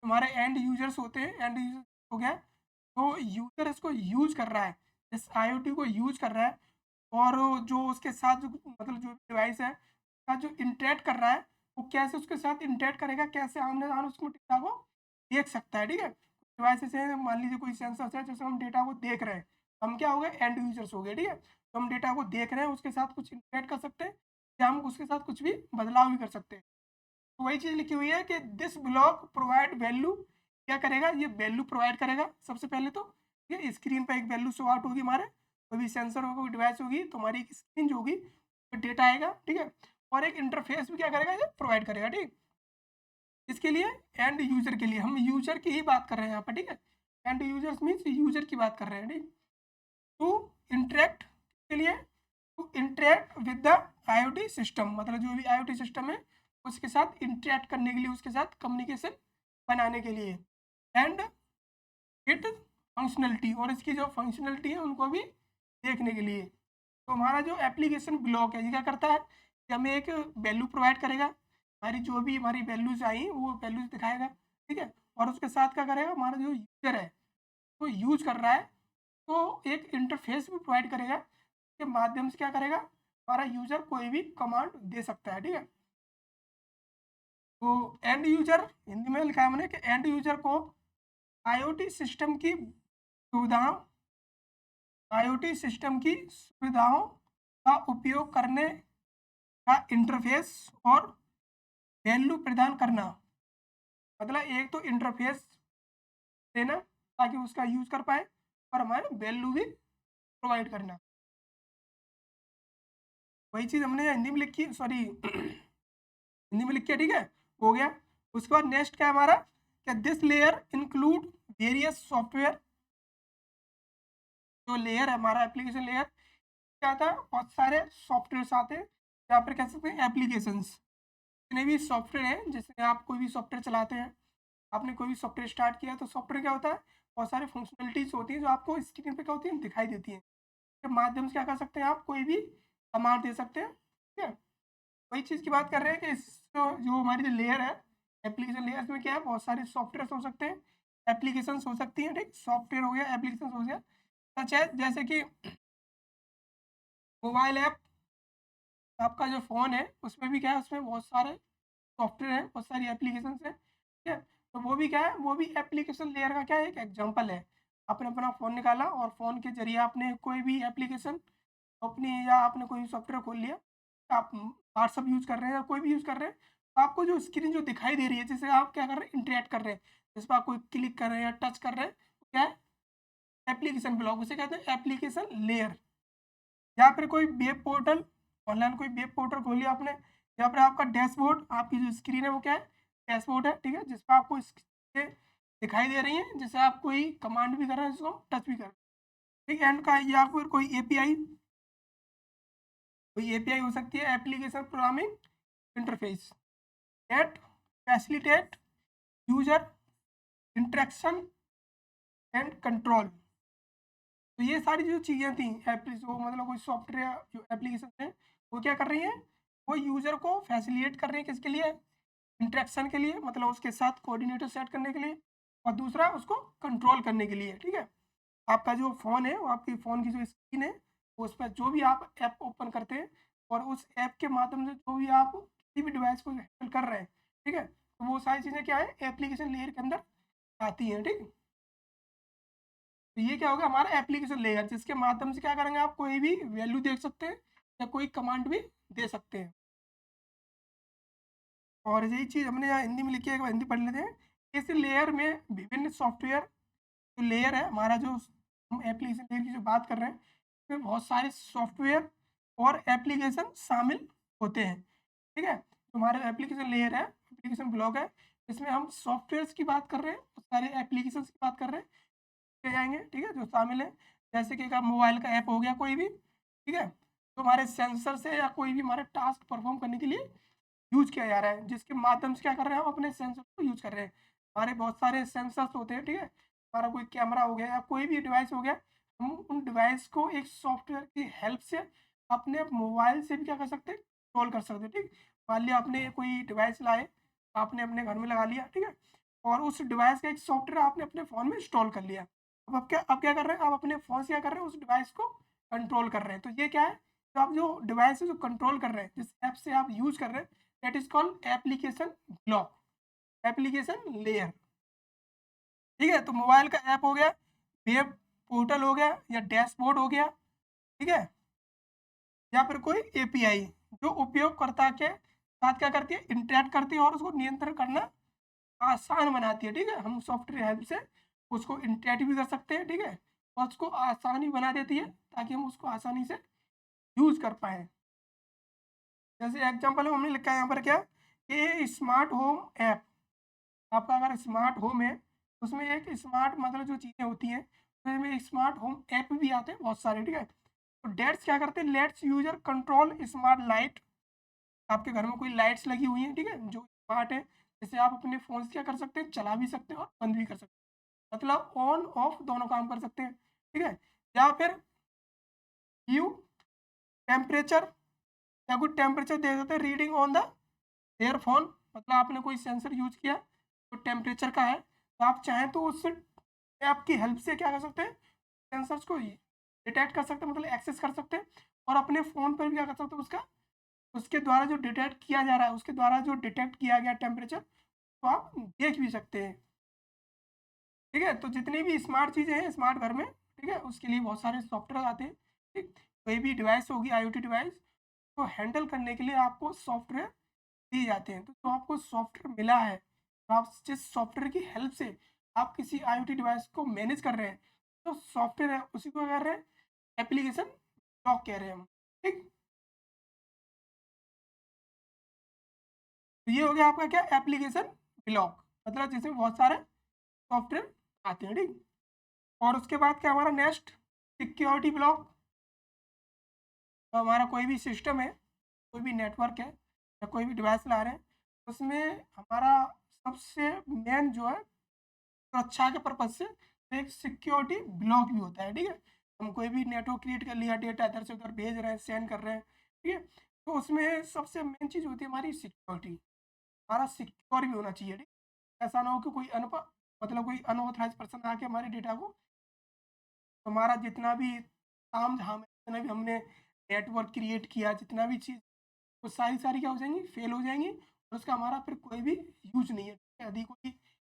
हमारे एंड यूजर्स होते हैं, एंड यूजर हो गया, तो यूजर इसको यूज कर रहा है, इस आईओटी को यूज कर रहा है, और जो उसके साथ जो मतलब जो डिवाइस है का जो इंटरेक्ट कर रहा है, वो कैसे उसके साथ इंटरेक्ट करेगा, कैसे आमने सामने उसको डेटा को देख सकता है, ठीक है। डिवाइसेस है, मान लीजिए कोई सेंसर है, जैसे हम डेटा को देख रहे हैं, हम क्या हो गए, एंड यूजर्स हो गए, ठीक है। तो हम डेटा को देख रहे हैं, उसके साथ कुछ इंटरेक्ट कर सकते हैं, या हम उसके साथ कुछ भी बदलाव भी कर सकते हैं। तो वही चीज़ लिखी हुई है कि दिस ब्लॉक प्रोवाइड वैल्यू, क्या करेगा, ये वैल्यू प्रोवाइड करेगा सबसे पहले तो, ये स्क्रीन पर एक वैल्यू शो आउट होगी, हमारे कोई भी सेंसर होगा, कोई डिवाइस होगी, तो हमारी एक स्क्रीन जो होगी तो डेटा आएगा, ठीक है। और एक इंटरफेस भी क्या करेगा, ये प्रोवाइड करेगा, ठीक। इसके लिए एंड यूजर के लिए, हम यूजर की ही बात कर रहे हैं यहाँ पर, ठीक है। एंड यूजर्स मीन्स यूजर की बात कर रहे हैं, ठीक। टू इंटरेक्ट के लिए, to interact with the IoT system, मतलब जो भी आईओटी सिस्टम है उसके साथ इंटरेक्ट करने के लिए, उसके साथ कम्युनिकेशन बनाने के लिए, एंड इट फंक्शनलिटी, और इसकी जो फंक्शनलिटी है उनको भी देखने के लिए। तो हमारा जो एप्लीकेशन ब्लॉक है, ये क्या करता है कि हमें एक वैल्यू प्रोवाइड करेगा, हमारी जो भी हमारी वैल्यूज़ आई वो वैल्यूज़ दिखाएगा, ठीक है। और उसके साथ क्या करेगा, हमारा जो यूज़र है वो यूज़ कर रहा है, तो एक इंटरफेस भी प्रोवाइड करेगा, के माध्यम से क्या करेगा, हमारा यूज़र कोई भी कमांड दे सकता है, ठीक है। तो एंड यूजर, हिंदी में लिखा है हमने कि एंड यूजर को आईओटी सिस्टम की सुविधाओं का उपयोग करने का इंटरफेस और वैल्यू प्रदान करना। मतलब एक तो इंटरफेस देना ताकि उसका यूज कर पाए और हमारे वैल्यू भी प्रोवाइड करना। वही चीज़ हमने हिंदी में लिखी, सॉरी हिंदी में लिखी है, ठीक है, हो गया। उसके बाद नेक्स्ट क्या है हमारा, कि this layer include various software. जो लेयर है हमारा एप्लीकेशन लेयर, क्या था, बहुत सारे सॉफ्टवेयर आते हैं, यहाँ पर कह सकते हैं एप्लीकेशंस। जितने भी सॉफ्टवेयर हैं, जैसे आप कोई भी सॉफ्टवेयर चलाते हैं, आपने कोई भी सॉफ्टवेयर स्टार्ट किया तो सॉफ्टवेयर क्या होता है, बहुत सारे फंक्शनलिटीज होती हैं जो आपको स्क्रीन पे क्या होती हैं, दिखाई देती हैं। के माध्यम से क्या कर सकते हैं, आप कोई भी कमांड दे सकते हैं, ठीक है। वही चीज़ की बात कर रहे हैं कि जो हमारी जो लेयर है एप्लीकेशन लेयर, में क्या है, बहुत सारे सॉफ्टवेयर हो सकते हैं, एप्लीकेशंस हो सकती हैं, ठीक, सॉफ्टवेयर हो गया, एप्लीकेशन हो गया। सच है जैसे कि मोबाइल ऐप, आपका जो फ़ोन है उसमें भी क्या है, उसमें बहुत सारे सॉफ्टवेयर हैं, बहुत सारी एप्लीकेशंस हैं, ठीक है। तो वो भी क्या है, वो भी एप्लीकेशन लेयर का क्या है, एक एग्जांपल है। आपने अपना फ़ोन निकाला और फ़ोन के ज़रिए आपने कोई भी एप्लीकेशन अपनी, या आपने कोई सॉफ्टवेयर खोल लिया, आप व्हाट्सअप यूज़ कर रहे हैं या कोई भी यूज़ कर रहे हैं, तो आपको जो स्क्रीन जो दिखाई दे रही है, जैसे आप क्या कर रहे हैं, इंटरैक्ट कर रहे हैं, जिस पर आप कोई क्लिक कर रहे हैं या टच कर रहे हैं, क्या है, एप्लीकेशन ब्लॉक, उसे कहते हैं एप्लीकेशन लेयर। या फिर कोई वेब पोर्टल, ऑनलाइन कोई वेब पोर्टल खोल लिया आपने, या फिर आपका डैशबोर्ड, आपकी जो स्क्रीन है वो क्या है, डैशबोर्ड है, ठीक है, जिस पर आपको चीज़ें दिखाई दे रही हैं, जैसे आप कोई कमांड भी कर रहे हैं, जिसको टच भी कर रहे हैं, ठीक है। एंड का, या फिर कोई एपीआई, कोई एपीआई हो सकती है, application programming interface, that facilitate user interaction and control. तो ये सारी जो चीज़ें थी जो मतलब कोई सॉफ्टवेयर जो एप्लीकेशन है, वो क्या कर रही हैं, वो यूज़र को फैसिलिटेट कर रही है, किसके लिए, इंटरेक्शन के लिए, मतलब उसके साथ कोऑर्डिनेटर सेट करने के लिए, और दूसरा उसको कंट्रोल करने के लिए, ठीक है। आपका जो फ़ोन है, वो आपकी फ़ोन की जो स्क्रीन है, उस पर जो भी आप ऐप ओपन करते हैं और उस ऐप के माध्यम से जो भी आप किसी भी डिवाइस को हैंडल कर रहे हैं, ठीक है, तो वो सारी चीज़ें क्या है, एप्लीकेशन लेयर के अंदर आती हैं, ठीक। तो ये क्या होगा, हमारा एप्लीकेशन लेयर, जिसके माध्यम से क्या करेंगे, आप कोई भी वैल्यू देख सकते हैं या कोई कमांड भी दे सकते हैं। और यही चीज़ हमने यहाँ हिंदी में लिखी है, एक बार हिंदी पढ़ लेते हैं। इस लेयर में विभिन्न सॉफ्टवेयर, जो लेयर है हमारा, जो हम एप्लीकेशन लेयर की जो बात कर रहे हैं, इसमें बहुत सारे सॉफ्टवेयर और एप्लीकेशन शामिल होते हैं, ठीक है। तो हमारा एप्लीकेशन लेयर है, एप्लीकेशन ब्लॉक है, इसमें हम सॉफ्टवेयर्स की बात कर रहे हैं, बहुत सारे एप्लीकेशन की बात कर रहे हैं, किए जाएँगे, ठीक है, जो शामिल है। जैसे कि एक मोबाइल का ऐप हो गया कोई भी, ठीक है, तो हमारे सेंसर से या कोई भी हमारा टास्क परफ़ॉर्म करने के लिए यूज़ किया जा रहा है, जिसके माध्यम से क्या कर रहे हैं, हम अपने सेंसर को यूज़ कर रहे हैं। हमारे बहुत सारे सेंसर्स होते हैं, ठीक है, हमारा कोई कैमरा हो गया या कोई भी डिवाइस हो गया, हम उन डिवाइस को एक सॉफ्टवेयर की हेल्प से अपने मोबाइल से भी क्या कर सकते हैं, कंट्रोल कर सकते हैं, ठीक। मान लिया आपने कोई डिवाइस लाए, आपने अपने घर में लगा लिया, ठीक है, और उस डिवाइस का एक सॉफ्टवेयर आपने अपने फ़ोन में इंस्टॉल कर लिया। अब क्या कर रहे हैं, आप अपने फ़ोन से क्या कर रहे हैं, उस डिवाइस को कंट्रोल कर रहे हैं। तो ये क्या है, तो आप जो डिवाइस है जो कंट्रोल कर रहे हैं, जिस ऐप से आप यूज़ कर रहे हैं, that is called application block, application layer, ठीक है। तो मोबाइल का ऐप हो गया, वेब पोर्टल हो गया या डैशबोर्ड हो गया, ठीक है, या फिर कोई एपीआई जो उपयोगकर्ता के साथ क्या करती है, इंटरैक्ट करती है और उसको नियंत्रण करना आसान बनाती है, ठीक है। हम सॉफ्टवेयर हेल्प से उसको इंटरैक्ट भी कर सकते हैं, ठीक है, और उसको आसानी बना देती है ताकि हम उसको आसानी से यूज़ कर पाएँ। जैसे एग्जांपल में हमने लिखा है यहाँ पर क्या, कि स्मार्ट होम ऐप, आपका अगर स्मार्ट होम है, उसमें एक स्मार्ट मतलब जो चीज़ें होती हैं, उसमें एक स्मार्ट होम ऐप भी आते हैं बहुत सारे, ठीक है। तो डेट्स क्या करते हैं, let's user control smart light, आपके घर में कोई लाइट्स लगी हुई हैं, ठीक है, जो स्मार्ट है, जैसे आप अपने फ़ोन से क्या कर सकते हैं, चला भी सकते हैं और बंद भी कर सकते हैं, मतलब ऑन ऑफ दोनों काम कर सकते हैं, ठीक है। या फिर व्यू टेम्परेचर, या कुछ टेम्परेचर दे देते हैं रीडिंग ऑन द एयरफोन, मतलब आपने कोई सेंसर यूज़ किया तो टेम्परेचर का है, तो आप चाहें तो उससे ऐप की हेल्प से क्या कर सकते हैं, सेंसर्स को डिटेक्ट कर सकते हैं, मतलब एक्सेस कर सकते हैं, और अपने फ़ोन पर भी क्या कर सकते हैं, उसका उसके द्वारा जो डिटेक्ट किया जा रहा है, उसके द्वारा जो डिटेक्ट किया गया टेम्परेचर, तो आप देख भी सकते हैं। ठीक है, तो जितनी भी स्मार्ट चीज़ें हैं स्मार्ट घर में, ठीक है, उसके लिए बहुत सारे सॉफ्टवेयर आते हैं। ठीक, कोई भी डिवाइस होगी आईओटी डिवाइस, तो हैंडल करने के लिए आपको सॉफ्टवेयर दिए जाते हैं। तो जो आपको सॉफ्टवेयर मिला है, तो आप जिस सॉफ्टवेयर की हेल्प से आप किसी आईओटी डिवाइस को मैनेज कर रहे हैं, तो सॉफ्टवेयर है उसी को कह रहे हैं एप्लीकेशन ब्लॉक कह रहे हैं हम। ठीक, तो ये हो गया आपका क्या, एप्लीकेशन ब्लॉक, मतलब जिसमें बहुत सारे सॉफ्टवेयर आते हैं। ठीक, और उसके बाद क्या हमारा नेक्स्ट, सिक्योरिटी ब्लॉक। तो हमारा कोई भी सिस्टम है, कोई भी नेटवर्क है या कोई भी डिवाइस ला रहे हैं, उसमें हमारा सबसे मेन जो है सुरक्षा के पर्पज से एक सिक्योरिटी ब्लॉक भी होता है। ठीक है, हम कोई भी नेटवर्क क्रिएट कर लिया, डेटा इधर से उधर भेज रहे हैं, सेंड कर रहे हैं, ठीक है, तो उसमें सबसे मेन चीज़ होती है हमारी सिक्योरिटी। हमारा सिक्योर भी होना चाहिए। ठीक, ऐसा ना हो कि कोई मतलब कोई अनऑथराइज पर्सन आके हमारे डेटा को, हमारा जितना भी काम धाम है, जितना भी हमने नेटवर्क क्रिएट किया, जितना भी चीज़, वो सारी क्या हो जाएंगी, फेल हो जाएंगी, और उसका हमारा फिर कोई भी यूज नहीं है। यदि कोई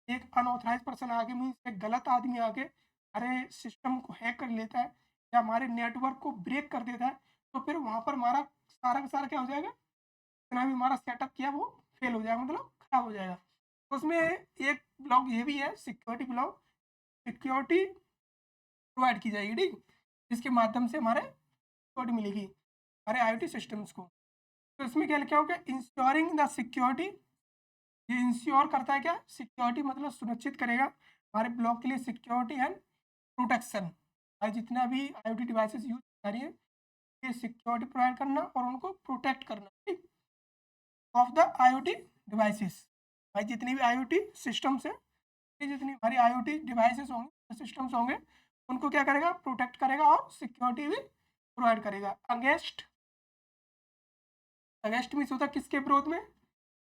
एक अनऑथराइज पर्सन आके, मीन्स एक गलत आदमी आके हमारे सिस्टम को हैक कर लेता है या हमारे नेटवर्क को ब्रेक कर देता है, तो फिर वहाँ पर हमारा सारा का सारा क्या हो जाएगा, जितना भी हमारा सेटअप किया वो फेल हो जाएगा, मतलब खराब हो जाएगा। तो उसमें एक ब्लॉक ये भी है, सिक्योरिटी ब्लॉक। सिक्योरिटी प्रोवाइड की जाएगी, ठीक, जिसके माध्यम से हमारे सिक्योरिटी मिलेगी हमारे आईओटी सिस्टम्स को। तो इसमें क्या लिखा होगा, इंश्योरिंग द सिक्योरिटी। ये इंश्योर करता है क्या, सिक्योरिटी मतलब सुनिश्चित करेगा हमारे ब्लॉक के लिए सिक्योरिटी एंड प्रोटेक्शन। और जितना भी आईओटी डिवाइसेस यूज कर रही है, ये सिक्योरिटी प्रोवाइड करना और उनको प्रोटेक्ट करना, ठीक, ऑफ द आईओटी डिवाइसेस। भाई जितनी भी आईओटी सिस्टम्स है, ये जितनी हमारी आईओटी डिवाइसेस होंगे, सिस्टम्स होंगे, उनको क्या करेगा, प्रोटेक्ट करेगा और सिक्योरिटी भी प्रोवाइड करेगा अगेंस्ट। अगेंस्ट मीन्स होता है किसके विरोध में,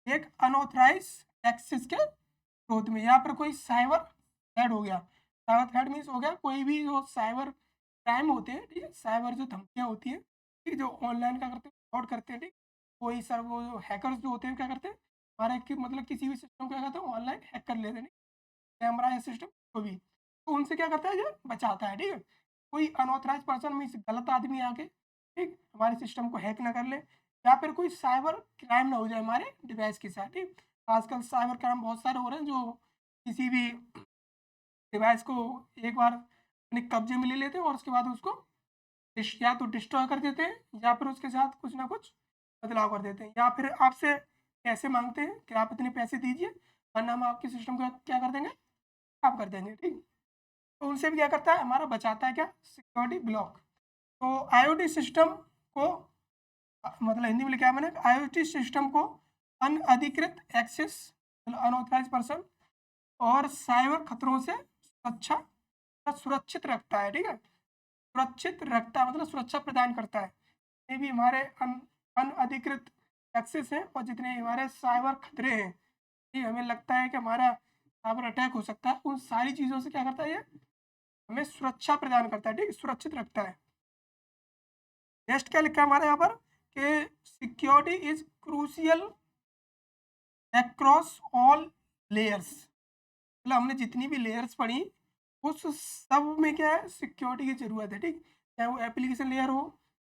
एक अनऑथराइज एक्सेस के विरोध में। यहाँ पर कोई साइबर थ्रेट हो गया, साइबर थ्रेट मीन्स हो गया कोई भी जो साइबर क्राइम होते हैं, ठीक है, साइबर जो धमकियाँ होती हैं, ठीक, जो ऑनलाइन क्या करते हैं, फ्रॉड करते हैं। ठीक, कोई सर वो जो हैकर्स जो होते हैं क्या करते हैं, हमारे की मतलब किसी भी सिस्टम को क्या करते हैं, ऑनलाइन हैक कर लेते हैं, कैमरा या सिस्टम को भी, तो उनसे क्या करता है, ये बचाता है। ठीक है, कोई अनऑथराइज पर्सन मीन्स गलत आदमी आके, ठीक, हमारे सिस्टम को हैक ना कर ले, या फिर कोई साइबर क्राइम ना हो जाए हमारे डिवाइस के साथ। ठीक, आजकल साइबर क्राइम बहुत सारे हो रहे हैं, जो किसी भी डिवाइस को एक बार अपने कब्जे में ले लेते हैं और उसके बाद उसको या तो डिस्ट्रॉय कर देते हैं या फिर उसके साथ कुछ ना कुछ बदलाव कर देते हैं, या फिर आपसे पैसे मांगते हैं कि आप इतने पैसे दीजिए वरना हम आपके सिस्टम को क्या कर देंगे, आप कर देंगे। ठीक, तो उनसे भी क्या करता है, हमारा बचाता है क्या, सिक्योरिटी ब्लॉक। तो आईओटी सिस्टम को मतलब हिंदी में क्या मैंने, आईओटी सिस्टम को अनअधिकृत एक्सेस, मतलब अनऑथराइज पर्सन और साइबर खतरों से सुरक्षित रखता है। ठीक है, सुरक्षित रखता है मतलब सुरक्षा प्रदान करता है। ये भी हमारे अनअधिकृत एक्सेस हैं और जितने हमारे साइबर खतरे हैं, ये हमें लगता है कि हमारा साइबर अटैक हो सकता है, उन सारी चीज़ों से क्या करता है, ये हमें सुरक्षा प्रदान करता है। ठीक, सुरक्षित रखता है। नेक्स्ट क्या लिखा है हमारे यहाँ पर कि security is crucial across all layers. मतलब हमने जितनी भी लेयर्स पढ़ी, उस सब में क्या है, सिक्योरिटी की ज़रूरत है। ठीक, चाहे वो एप्लीकेशन लेयर हो,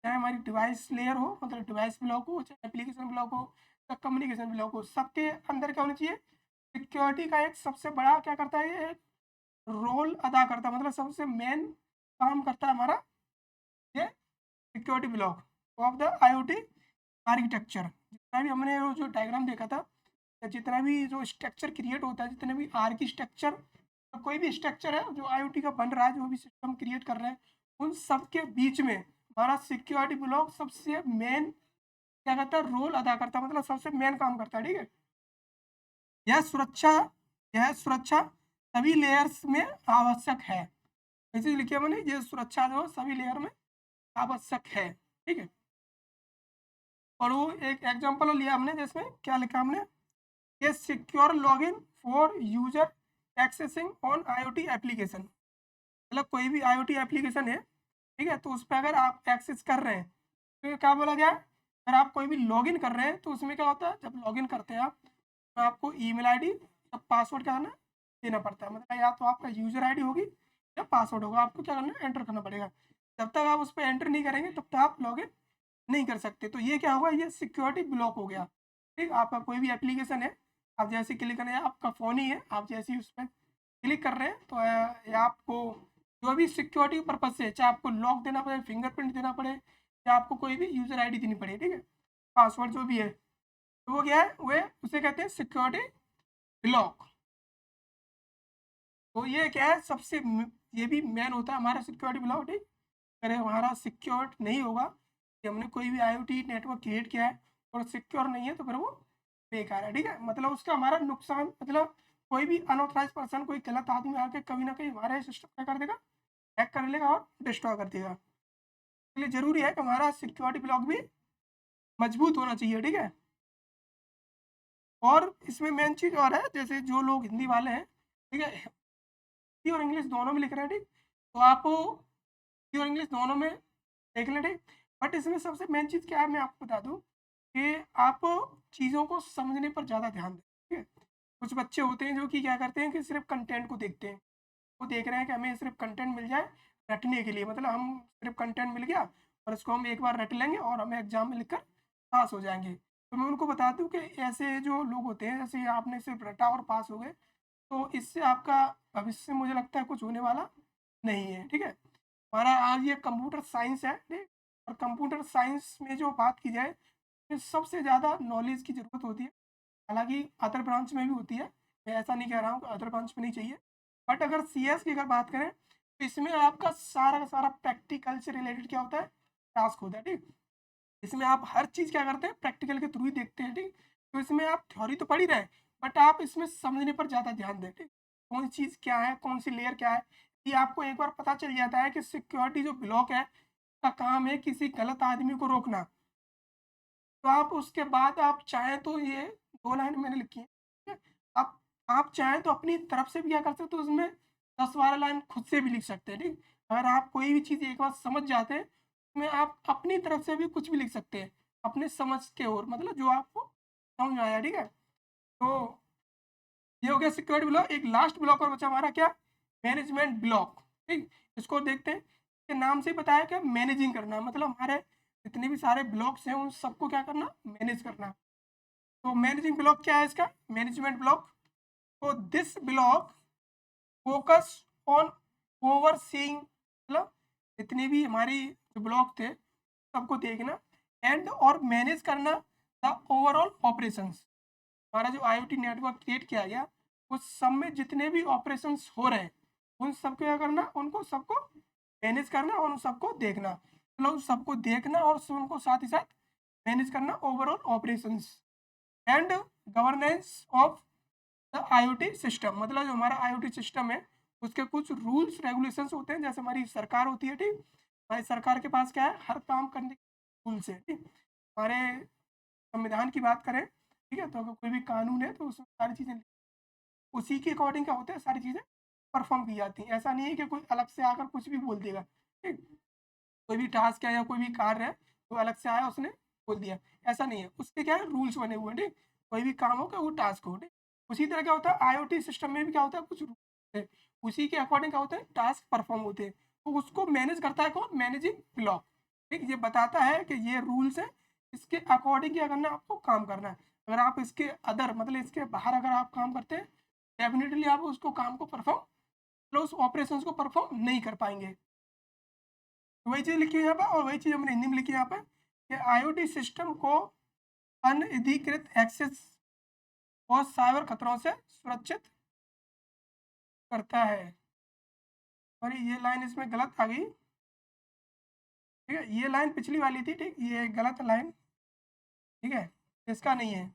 चाहे हमारी डिवाइस लेयर हो, मतलब डिवाइस ब्लॉक हो, चाहे एप्लीकेशन ब्लॉक हो या कम्युनिकेशन ब्लॉक हो, सबके अंदर क्या होना चाहिए, सिक्योरिटी का एक सबसे बड़ा क्या करता है, ये रोल अदा करता है, मतलब सबसे मेन काम करता है हमारा ये security block of the IoT architecture. जितना भी हमने वो जो डायग्राम देखा था, या जितना भी जो स्ट्रक्चर क्रिएट होता है, जितने भी आर्किटेक्चर, तो कोई भी स्ट्रक्चर है जो आईओटी का बन रहा है, जो भी सिस्टम क्रिएट कर रहे हैं, उन सब के बीच में हमारा सिक्योरिटी ब्लॉक सबसे मेन क्या करता है, रोल अदा करता है, मतलब सबसे मेन काम करता है। ठीक है, यह सुरक्षा यह सुरक्षा सभी लेयर्स में आवश्यक है। इसी लिखिए मैंने, ये सुरक्षा जो सभी लेयर में आवश्यक है। ठीक है, और वो एक एग्जांपल लिया हमने, जिसमें क्या लिखा हमने, ये secure login for user accessing on IoT application. मतलब कोई भी आईओटी एप्लीकेशन है, ठीक है, तो उस पर अगर आप एक्सेस कर रहे हैं, तो क्या बोला गया, अगर आप कोई भी लॉगिन कर रहे हैं तो उसमें क्या होता है, जब लॉगिन करते हैं आप तो आपको ईमेल आईडी या पासवर्ड क्या करना देना पड़ता है, मतलब या तो आपका यूजर आईडी होगी या पासवर्ड होगा, आपको क्या करना है एंटर करना पड़ेगा। जब तक आप उस पर एंटर नहीं करेंगे तब तक आप लॉगिन नहीं कर सकते। तो ये क्या होगा, ये सिक्योरिटी ब्लॉक हो गया। ठीक, आपका कोई भी एप्लीकेशन है, आप जैसे क्लिक करें, आपका फ़ोन ही है, आप जैसे ही उस पर क्लिक कर रहे हैं तो या आपको जो भी सिक्योरिटी पर्पज से, चाहे आपको लॉक देना पड़े, फिंगरप्रिंट देना पड़े, या आपको कोई भी यूज़र आईडी देनी पड़े, ठीक है, पासवर्ड जो भी है, तो वो क्या है, वो उसे कहते हैं सिक्योरिटी ब्लॉक। तो ये क्या है, ये भी मेन होता है हमारा सिक्योरिटी ब्लॉक। ठीक, अगर हमारा सिक्योर नहीं होगा कि हमने कोई भी आईओटी नेटवर्क क्रिएट किया है और सिक्योर नहीं है तो फिर वो बेकार है। ठीक है, मतलब उसका हमारा नुकसान, मतलब कोई भी अनऑथराइज पर्सन, कोई गलत आदमी आके कभी ना कहीं हमारे सिस्टम क्या कर देगा, हैक कर लेगा और डिस्ट्रॉय कर देगा। इसलिए ज़रूरी है कि हमारा सिक्योरिटी ब्लॉक भी मजबूत होना चाहिए। ठीक है, और इसमें मेन चीज़ और है, जैसे जो लोग हिंदी वाले हैं, ठीक है, हिंदी और इंग्लिश दोनों में लिख रहे हैं, ठीक, तो आप हिंदी और इंग्लिश दोनों में देख लें, ठीक। बट इसमें सबसे मेन चीज़ क्या है, मैं आपको बता दूँ कि आप चीज़ों को समझने पर ज़्यादा ध्यान दें, ठीक है। कुछ बच्चे होते हैं जो कि क्या करते हैं कि सिर्फ़ कंटेंट को देखते हैं। वो देख रहे हैं कि हमें सिर्फ़ कंटेंट मिल जाए रटने के लिए, मतलब हम सिर्फ़ कंटेंट मिल गया और इसको हम एक बार रट लेंगे और हमें एग्ज़ाम में लिखकर पास हो जाएँगे। तो मैं उनको बता दूँ कि ऐसे जो लोग होते हैं, जैसे आपने सिर्फ़ रटा और पास हो गए, तो इससे आपका भविष्य मुझे लगता है कुछ होने वाला नहीं है, ठीक है। हमारा आज ये कंप्यूटर साइंस है, ठीक, और कंप्यूटर साइंस में जो बात की जाए, तो सबसे ज़्यादा नॉलेज की ज़रूरत होती है। हालाँकि अदर ब्रांच में भी होती है, मैं ऐसा नहीं कह रहा हूँ कि अदर ब्रांच में नहीं चाहिए। बट अगर सीएस की अगर बात करें, तो इसमें आपका सारा का सारा प्रैक्टिकल से रिलेटेड क्या होता है, टास्क होता है, ठीक। इसमें आप हर चीज़ क्या करते हैं, प्रैक्टिकल के थ्रू ही देखते हैं, ठीक। तो इसमें आप थ्योरी तो पढ़ ही रहे हैं, बट आप इसमें समझने पर ज़्यादा ध्यान दें, ठीक। कौन सी चीज़ क्या है, कौन सी लेयर क्या है, ये आपको एक बार पता चल जाता है कि सिक्योरिटी जो ब्लॉक है, का काम है किसी गलत आदमी को रोकना। तो आप उसके बाद आप चाहें तो ये 2 लाइन मैंने लिखी है, ठीक है? आप चाहें तो अपनी तरफ से भी क्या कर सकते हो, उसमें 10-12 लाइन खुद से भी लिख सकते हैं, ठीक? अगर आप कोई भी चीज़ एक बार समझ जाते हैं, उसमें आप अपनी तरफ से भी कुछ भी लिख सकते हैं, अपने समझ के ओर, मतलब जो आपको समझ में आया, ठीक है? तो ये हो गया सिक्योरिटी ब्लॉक। एक लास्ट ब्लॉक और बचा हमारा क्या? मैनेजमेंट ब्लॉक, ठीक? इसको देखते हैं, इसके नाम से ही बताया क्या मैनेजिंग करना, मतलब हमारे जितने भी सारे ब्लॉक्स हैं उन सबको क्या करना, मैनेज करना। तो मैनेजिंग ब्लॉक क्या है इसका? Management block. तो this block focus on overseeing, मतलब जितने भी हमारी जो ब्लॉक थे सबको देखना एंड और मैनेज करना द ओवरऑल ऑपरेशंस। हमारा जो आईओटी नेटवर्क क्रिएट किया गया, उस सब में जितने भी ऑपरेशंस हो रहे हैं, उन सबको क्या करना, उनको सबको मैनेज करना और उन सबको देखना, मतलब उन सबको देखना और उनको साथ ही साथ मैनेज करना, overall operations and governance of the IoT system. मतलब जो हमारा आईओटी सिस्टम है, उसके कुछ रूल्स रेगुलेशंस होते हैं, जैसे हमारी सरकार होती है, ठीक। हमारी सरकार के पास क्या है, हर काम करने के रूल्स है, ठीक। हमारे संविधान की बात करें, ठीक है, तो अगर कोई भी कानून है तो उसमें सारी चीज़ें उसी के अकॉर्डिंग क्या होता है, सारी चीज़ें परफॉर्म की जाती हैं। ऐसा नहीं है कि कोई अलग से आकर कुछ भी बोल देगा, ठीक। कोई भी टास्क है या कोई भी कार्य है, तो अलग से आया उसने बोल दिया, ऐसा नहीं है। उसके क्या है, रूल्स बने हुए हैं, ठीक। कोई भी काम हो, क्या वो टास्क हो, ठीक। उसी तरह क्या होता है आईओटी सिस्टम में भी क्या होता है, कुछ रूल्स होते हैं, उसी के अकॉर्डिंग क्या होता है, टास्क परफॉर्म होते हैं। तो उसको मैनेज करता है कौन, मैनेजिंग ब्लॉक, ठीक। ये बताता है कि ये रूल्स है, इसके अकॉर्डिंग क्या करना है, आपको काम करना है। अगर आप इसके अदर, मतलब इसके बाहर अगर आप काम करते हैं, डेफिनेटली आप उसको काम को परफॉर्म, मतलब उस ऑपरेशंस को परफॉर्म नहीं कर पाएंगे। वही चीज़ लिखी है यहाँ पे, और वही चीज़ हमने हिंदी में लिखी है यहाँ पे कि आईओटी सिस्टम को अनधिकृत एक्सेस और साइबर खतरों से सुरक्षित करता है। और ये लाइन इसमें गलत आ गई, ठीक है, ये लाइन पिछली वाली थी, ठीक, ये गलत लाइन, ठीक है, इसका नहीं है,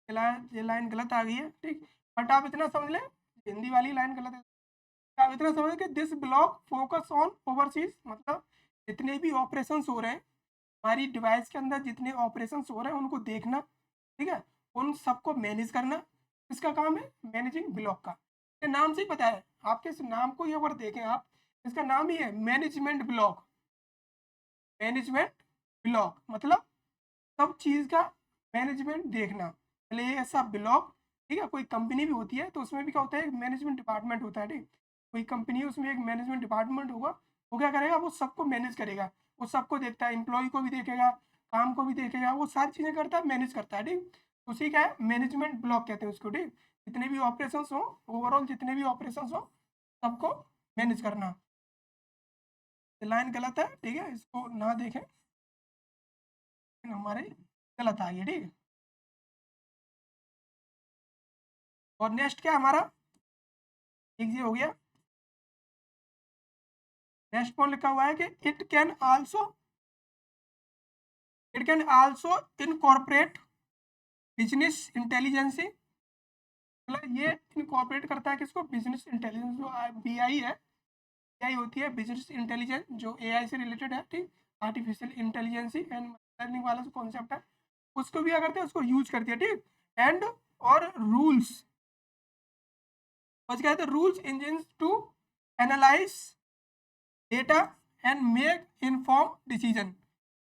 ये लाइन गलत आ गई है, ठीक। बट आप इतना समझ लें, हिंदी वाली लाइन गलत है। आप इतना समझ कि this block focus on overseas, मतलब जितने भी ऑपरेशंस हो रहे हैं हमारी डिवाइस के अंदर, जितने ऑपरेशंस हो रहे हैं उनको देखना, ठीक है, उन सबको मैनेज करना, इसका काम है मैनेजिंग ब्लॉक का। ये नाम से ही पता है, आपके इस नाम को ही अगर देखें आप, इसका नाम ही है मैनेजमेंट ब्लॉक, मैनेजमेंट ब्लॉक मतलब सब चीज़ का मैनेजमेंट देखना। पहले ये ऐसा ब्लॉक, ठीक है, कोई कंपनी भी होती है तो उसमें भी क्या होता है, एक मैनेजमेंट डिपार्टमेंट होता है, ठीक। कोई कंपनी है उसमें एक मैनेजमेंट डिपार्टमेंट होगा, वो क्या करेगा, वो सबको मैनेज करेगा, वो सबको देखता है, एम्प्लॉय को भी देखेगा, काम को भी देखेगा, वो सारी चीज़ें करता है, मैनेज करता है, ठीक। उसी क्या है, मैनेजमेंट ब्लॉक कहते हैं उसको, ठीक। जितने भी ऑपरेशंस हो, ओवरऑल जितने भी ऑपरेशंस हो, सबको मैनेज करना। ये लाइन गलत है, ठीक है, इसको ना देखें, लेकिन हमारे गलत आ गई, ठीक है। और नेक्स्ट क्या हमारा, एक ये हो गया। नेक्स्ट पॉइंट लिखा हुआ है कि it can also incorporate business intelligency. मतलब ये इनकॉर्पोरेट करता है किसको, बिजनेस इंटेलिजेंस, जो बीआई है, बीआई होती है बिजनेस इंटेलिजेंस, जो एआई से रिलेटेड है, ठीक। आर्टिफिशियल इंटेलिजेंसी एंड लर्निंग वाला जो कॉन्सेप्ट है, उसको भी क्या करते हैं, उसको यूज करती है, ठीक। एंड और रूल्स, बस क्या है, rules engine to analyse data and make inform decision.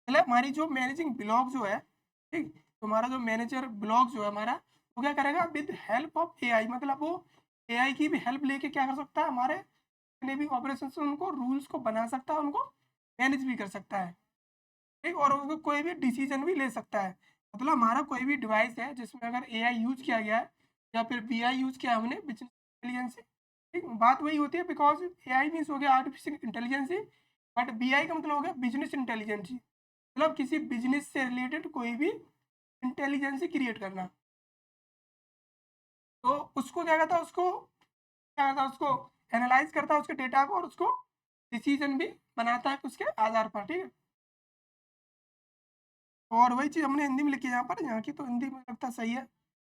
मतलब हमारी जो मैनेजिंग ब्लॉक जो है, ठीक, तो हमारा जो मैनेजर ब्लॉक जो है हमारा, वो क्या करेगा, विद हेल्प ऑफ एआई, मतलब वो एआई की भी हेल्प लेके क्या कर सकता है, हमारे जितने भी ऑपरेशन उनको रूल्स को बना सकता है, उनको मैनेज भी कर सकता है, ठीक। और उनको कोई भी डिसीजन भी ले सकता है। मतलब हमारा कोई भी डिवाइस है जिसमें अगर एआई यूज किया गया है या फिर बीआई यूज किया हमने, बिजनेस इंटेलिजेंस, ठीक, बात वही होती है, बिकॉज एआई मीन्स हो गया आर्टिफिशियल इंटेलिजेंसी, बट बीआई का मतलब हो गया बिजनेस इंटेलिजेंसी, मतलब किसी बिजनेस से रिलेटेड कोई भी इंटेलिजेंसी क्रिएट करना। तो उसको क्या कहता है, उसको क्या कहता है, उसको एनालाइज करता है उसके डेटा को, और उसको डिसीजन भी बनाता है उसके आधार पर, ठीक है। और वही चीज़ हमने हिंदी में लिखी है यहाँ पर, यहाँ की तो हिंदी में लगता सही है,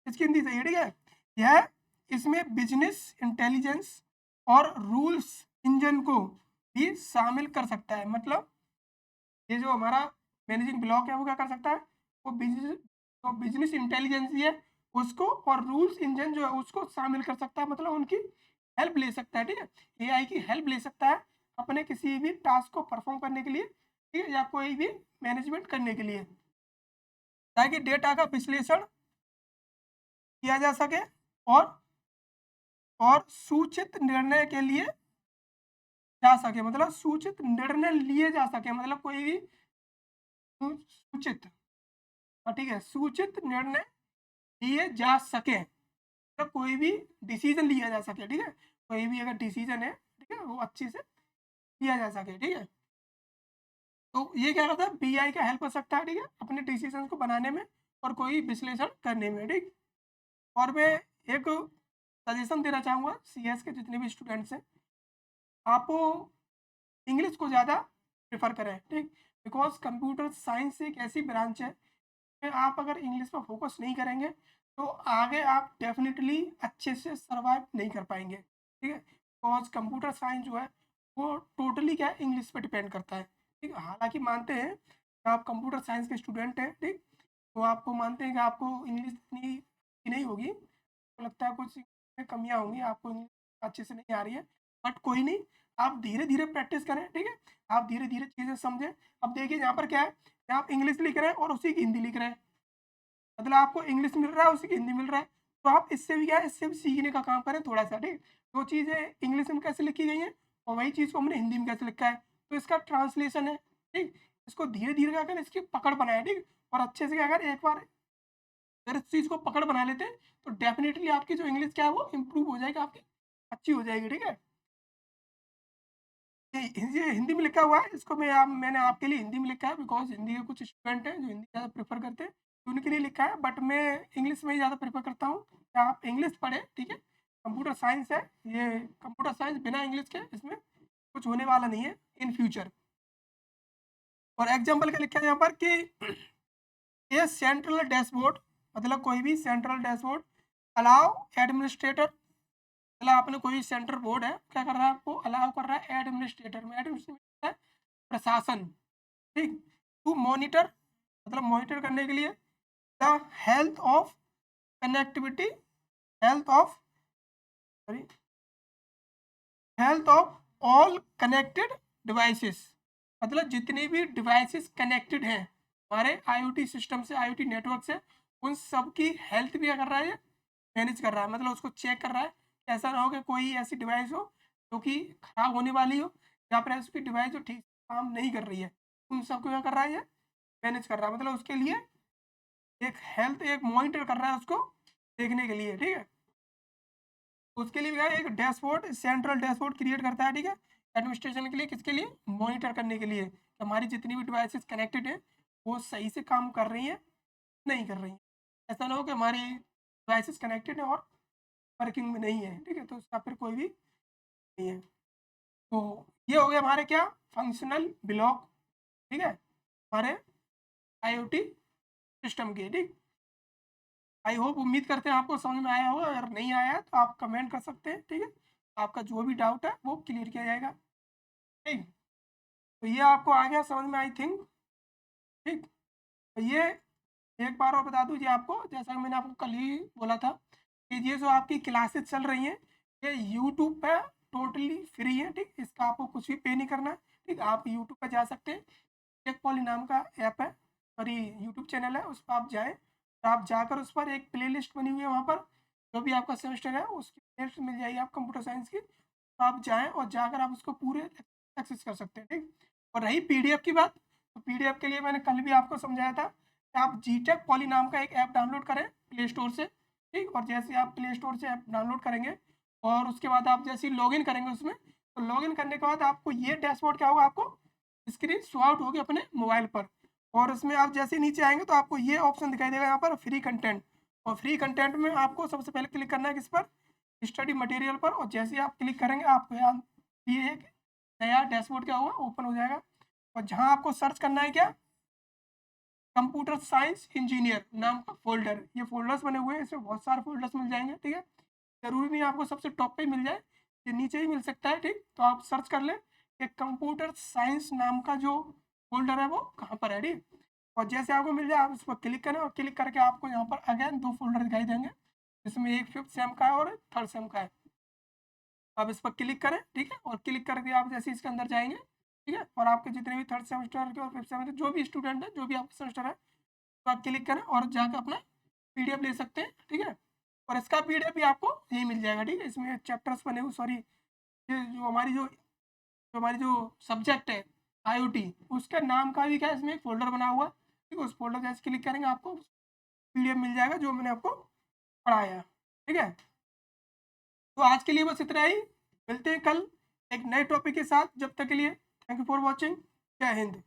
इसकी हिंदी सही है, ठीक है। यह इसमें बिजनेस इंटेलिजेंस और रूल्स इंजन को भी शामिल कर सकता है। मतलब ये जो हमारा मैनेजिंग ब्लॉक है, वो क्या कर सकता है, वो बिजनेस इंटेलिजेंस है उसको, और रूल्स इंजन जो है उसको शामिल कर सकता है, मतलब उनकी हेल्प ले सकता है, ठीक है। एआई की हेल्प ले सकता है अपने किसी भी टास्क को परफॉर्म करने के लिए, ठीक है, या कोई भी मैनेजमेंट करने के लिए, ताकि डेटा का विश्लेषण किया जा सके, और सूचित निर्णय के लिए जा सके, मतलब सूचित निर्णय लिए जा सके, मतलब कोई भी सूचित, हाँ, ठीक है, सूचित निर्णय लिए जा सके, मतलब कोई भी डिसीजन लिया जा सके, ठीक है। कोई भी अगर डिसीजन है, ठीक है, वो अच्छे से लिया जा सके, ठीक है। तो ये क्या करता है, बीआई का हेल्प कर सकता है, ठीक है, अपने डिसीजन को बनाने में और कोई विश्लेषण करने में, ठीक। और मैं एक सजेशन देना चाहूँगा सीएस के जितने भी स्टूडेंट्स हैं, आप इंग्लिश को ज़्यादा प्रेफर करें, ठीक। बिकॉज कंप्यूटर साइंस एक ऐसी ब्रांच है में आप अगर इंग्लिश पर फोकस नहीं करेंगे तो आगे आप डेफिनेटली अच्छे से सर्वाइव नहीं कर पाएंगे, ठीक है। बिकॉज कंप्यूटर साइंस जो है वो टोटली क्या है, इंग्लिश पे डिपेंड करता है, ठीक है। हालांकि मानते हैं कि आप कंप्यूटर साइंस के स्टूडेंट हैं, ठीक, तो आपको मानते हैं कि आपको इंग्लिश इतनी अच्छी नहीं होगी, तो लगता है कुछ में कमियां होंगी, आपको इंग्लिश अच्छे से नहीं आ रही है, बट कोई नहीं, आप धीरे धीरे प्रैक्टिस करें, ठीक है। आप धीरे धीरे चीज़ें समझें। अब देखिए यहाँ पर क्या है, आप इंग्लिश लिख रहे हैं और उसी की हिंदी लिख रहे हैं, मतलब आपको इंग्लिश मिल रहा है, उसी की हिंदी मिल रहा है, तो आप इससे भी क्या है, इससे भी सीखने का काम करें थोड़ा सा, ठीक। जो चीज़ें इंग्लिश में कैसे लिखी गई हैं और वही चीज़ को हमने हिंदी में कैसे लिखा है, तो इसका ट्रांसलेशन है, ठीक। इसको धीरे धीरे क्या करें, इसकी पकड़ बनाए, ठीक, और अच्छे से क्या करें, एक बार अगर इस चीज़ को पकड़ बना लेते हैं तो डेफिनेटली आपकी जो इंग्लिश क्या है वो इम्प्रूव हो जाएगी, आपकी अच्छी हो जाएगी, ठीक है। ये हिंदी में लिखा हुआ है, इसको मैंने आपके लिए हिंदी में लिखा है, बिकॉज हिंदी के कुछ स्टूडेंट हैं जो हिंदी ज़्यादा प्रेफर करते हैं, तो उनके लिए लिखा है, बट मैं इंग्लिश में ही ज़्यादा प्रेफर करता हूँ कि आप इंग्लिश पढ़ें, ठीक है। कंप्यूटर साइंस है ये, कंप्यूटर साइंस बिना इंग्लिश के इसमें कुछ होने वाला नहीं है इन फ्यूचर। और एग्जाम्पल का लिखा है यहाँ पर कि ये सेंट्रल डैशबोर्ड, मतलब कोई भी सेंट्रल डैशबोर्ड अलाउ एडमिनिस्ट्रेटर, मतलब आपने कोई सेंटर बोर्ड है, क्या कर रहा है, आपको अलाउ कर रहा है एडमिनिस्ट्रेटर में, एडमिनिस्ट्रेटर है प्रशासन, ठीक, टू मॉनिटर, मतलब मॉनिटर करने के लिए the health of connectivity, health of sorry health of all connected devices, मतलब जितने भी डिवाइसेस कनेक्टेड हैं, हमारे IoT सिस्टम से, IoT नेटवर्क से उन सब की हेल्थ भी कर रहा है, मैनेज कर रहा है, मतलब उसको चेक कर रहा है। ऐसा ना हो कि कोई ऐसी डिवाइस हो जो कि खराब होने वाली हो, या फिर उसकी डिवाइस जो ठीक से काम नहीं कर रही है, उन सबको क्या कर रहा है, ये मैनेज कर रहा है। मतलब उसके लिए एक हेल्थ एक मॉनिटर कर रहा है उसको देखने के लिए, ठीक है। उसके लिए क्या है, एक डैशबोर्ड, सेंट्रल डैशबोर्ड क्रिएट करता है, ठीक है, एडमिनिस्ट्रेशन के लिए, किसके लिए, मॉनिटर करने के लिए कि हमारी जितनी भी डिवाइसेस कनेक्टेड है वो सही से काम कर रही हैं, नहीं कर रही हैं। ऐसा ना हो कि हमारी डिवाइसेस कनेक्टेड है और वर्किंग में नहीं है, ठीक है, तो उसका फिर कोई भी नहीं है। तो ये हो गया हमारे क्या, फंक्शनल ब्लॉक, ठीक है, हमारे IoT सिस्टम के, ठीक। आई होप, उम्मीद करते हैं आपको समझ में आया होगा। अगर नहीं आया है तो आप कमेंट कर सकते हैं, ठीक है, आपका जो भी डाउट है वो क्लियर किया जाएगा, ठीक। तो ये आपको आ गया समझ में, आई थिंक, ठीक। तो ये एक बार और बता दूं जी आपको, जैसा कि मैंने आपको कल ही बोला था कि ये जो आपकी क्लासेस चल रही हैं ये यूट्यूब पे टोटली फ्री है, ठीक। इसका आपको कुछ भी पे नहीं करना है, ठीक। आप यूट्यूब पर जा सकते हैं, टेक पॉली नाम का ऐप है, सॉरी यूट्यूब चैनल है, उस पर आप जाएँ, तो आप जाकर उस पर एक प्लेलिस्ट बनी हुई है, वहाँ पर जो भी आपका सेमेस्टर है उसकी प्लेलिस्ट मिल जाएगी आप कंप्यूटर साइंस की, तो आप जाएँ और जाकर आप उसको पूरे एक्सेस कर सकते हैं, ठीक। और रही पीडीएफ की बात, तो पीडीएफ के लिए मैंने कल भी आपको समझाया था कि आप जीटेक पॉली नाम का एक ऐप डाउनलोड करें प्ले स्टोर से, ठीक। और जैसे आप प्ले स्टोर से ऐप डाउनलोड करेंगे और उसके बाद आप जैसे ही लॉगिन करेंगे उसमें, तो लॉगिन करने के बाद आपको ये डैशबोर्ड क्या होगा, आपको स्क्रीन शो आउट होगी अपने मोबाइल पर। और उसमें आप जैसे नीचे आएंगे तो आपको ये ऑप्शन दिखाई देगा यहाँ पर, फ्री कंटेंट। और फ्री कंटेंट में आपको सबसे पहले क्लिक करना है किस पर, स्टडी मटेरियल पर। और जैसे ही आप क्लिक करेंगे आपको यहाँ ये एक नया डैशबोर्ड क्या होगा, ओपन हो जाएगा। और जहाँ आपको सर्च करना है क्या, कंप्यूटर साइंस इंजीनियर नाम का फोल्डर, ये फोल्डर्स बने हुए हैं, इसमें बहुत सारे फोल्डर्स मिल जाएंगे, ठीक है। जरूरी नहीं आपको सबसे टॉप पे मिल जाए, ये नीचे ही मिल सकता है, ठीक। तो आप सर्च कर लें कि कंप्यूटर साइंस नाम का जो फोल्डर है वो कहाँ पर है, ठीक। और जैसे आपको मिल जाए आप उस पर क्लिक करें, और क्लिक करके आपको यहाँ पर अगेन 2 फोल्डर दिखाई देंगे, जिसमें एक 5th सेम का है और 3rd सेम का है। आप इस पर क्लिक करें, ठीक है, और क्लिक करके आप जैसे इसके अंदर जाएंगे, ठीक है, और आपके जितने भी 3rd सेमेस्टर के और 5th सेमेस्टर जो भी स्टूडेंट है, जो भी आपका सेमेस्टर है, तो आप क्लिक करें और जाकर अपना पीडीएफ ले सकते हैं, ठीक है। और इसका पीडीएफ भी आपको यही मिल जाएगा, ठीक है। इसमें चैप्टर्स बने हुए, सॉरी ये जो हमारी जो सब्जेक्ट है IoT, उसके नाम का भी क्या है, इसमें एक फोल्डर बना हुआ, ठीक है। उस फोल्डर जैसे क्लिक करेंगे आपको पीडीएफ मिल जाएगा जो मैंने आपको पढ़ाया, ठीक है। तो आज के लिए बस इतना ही, मिलते हैं कल एक नए टॉपिक के साथ, जब तक के लिए थैंक यू फॉर वॉचिंग, जय हिंद।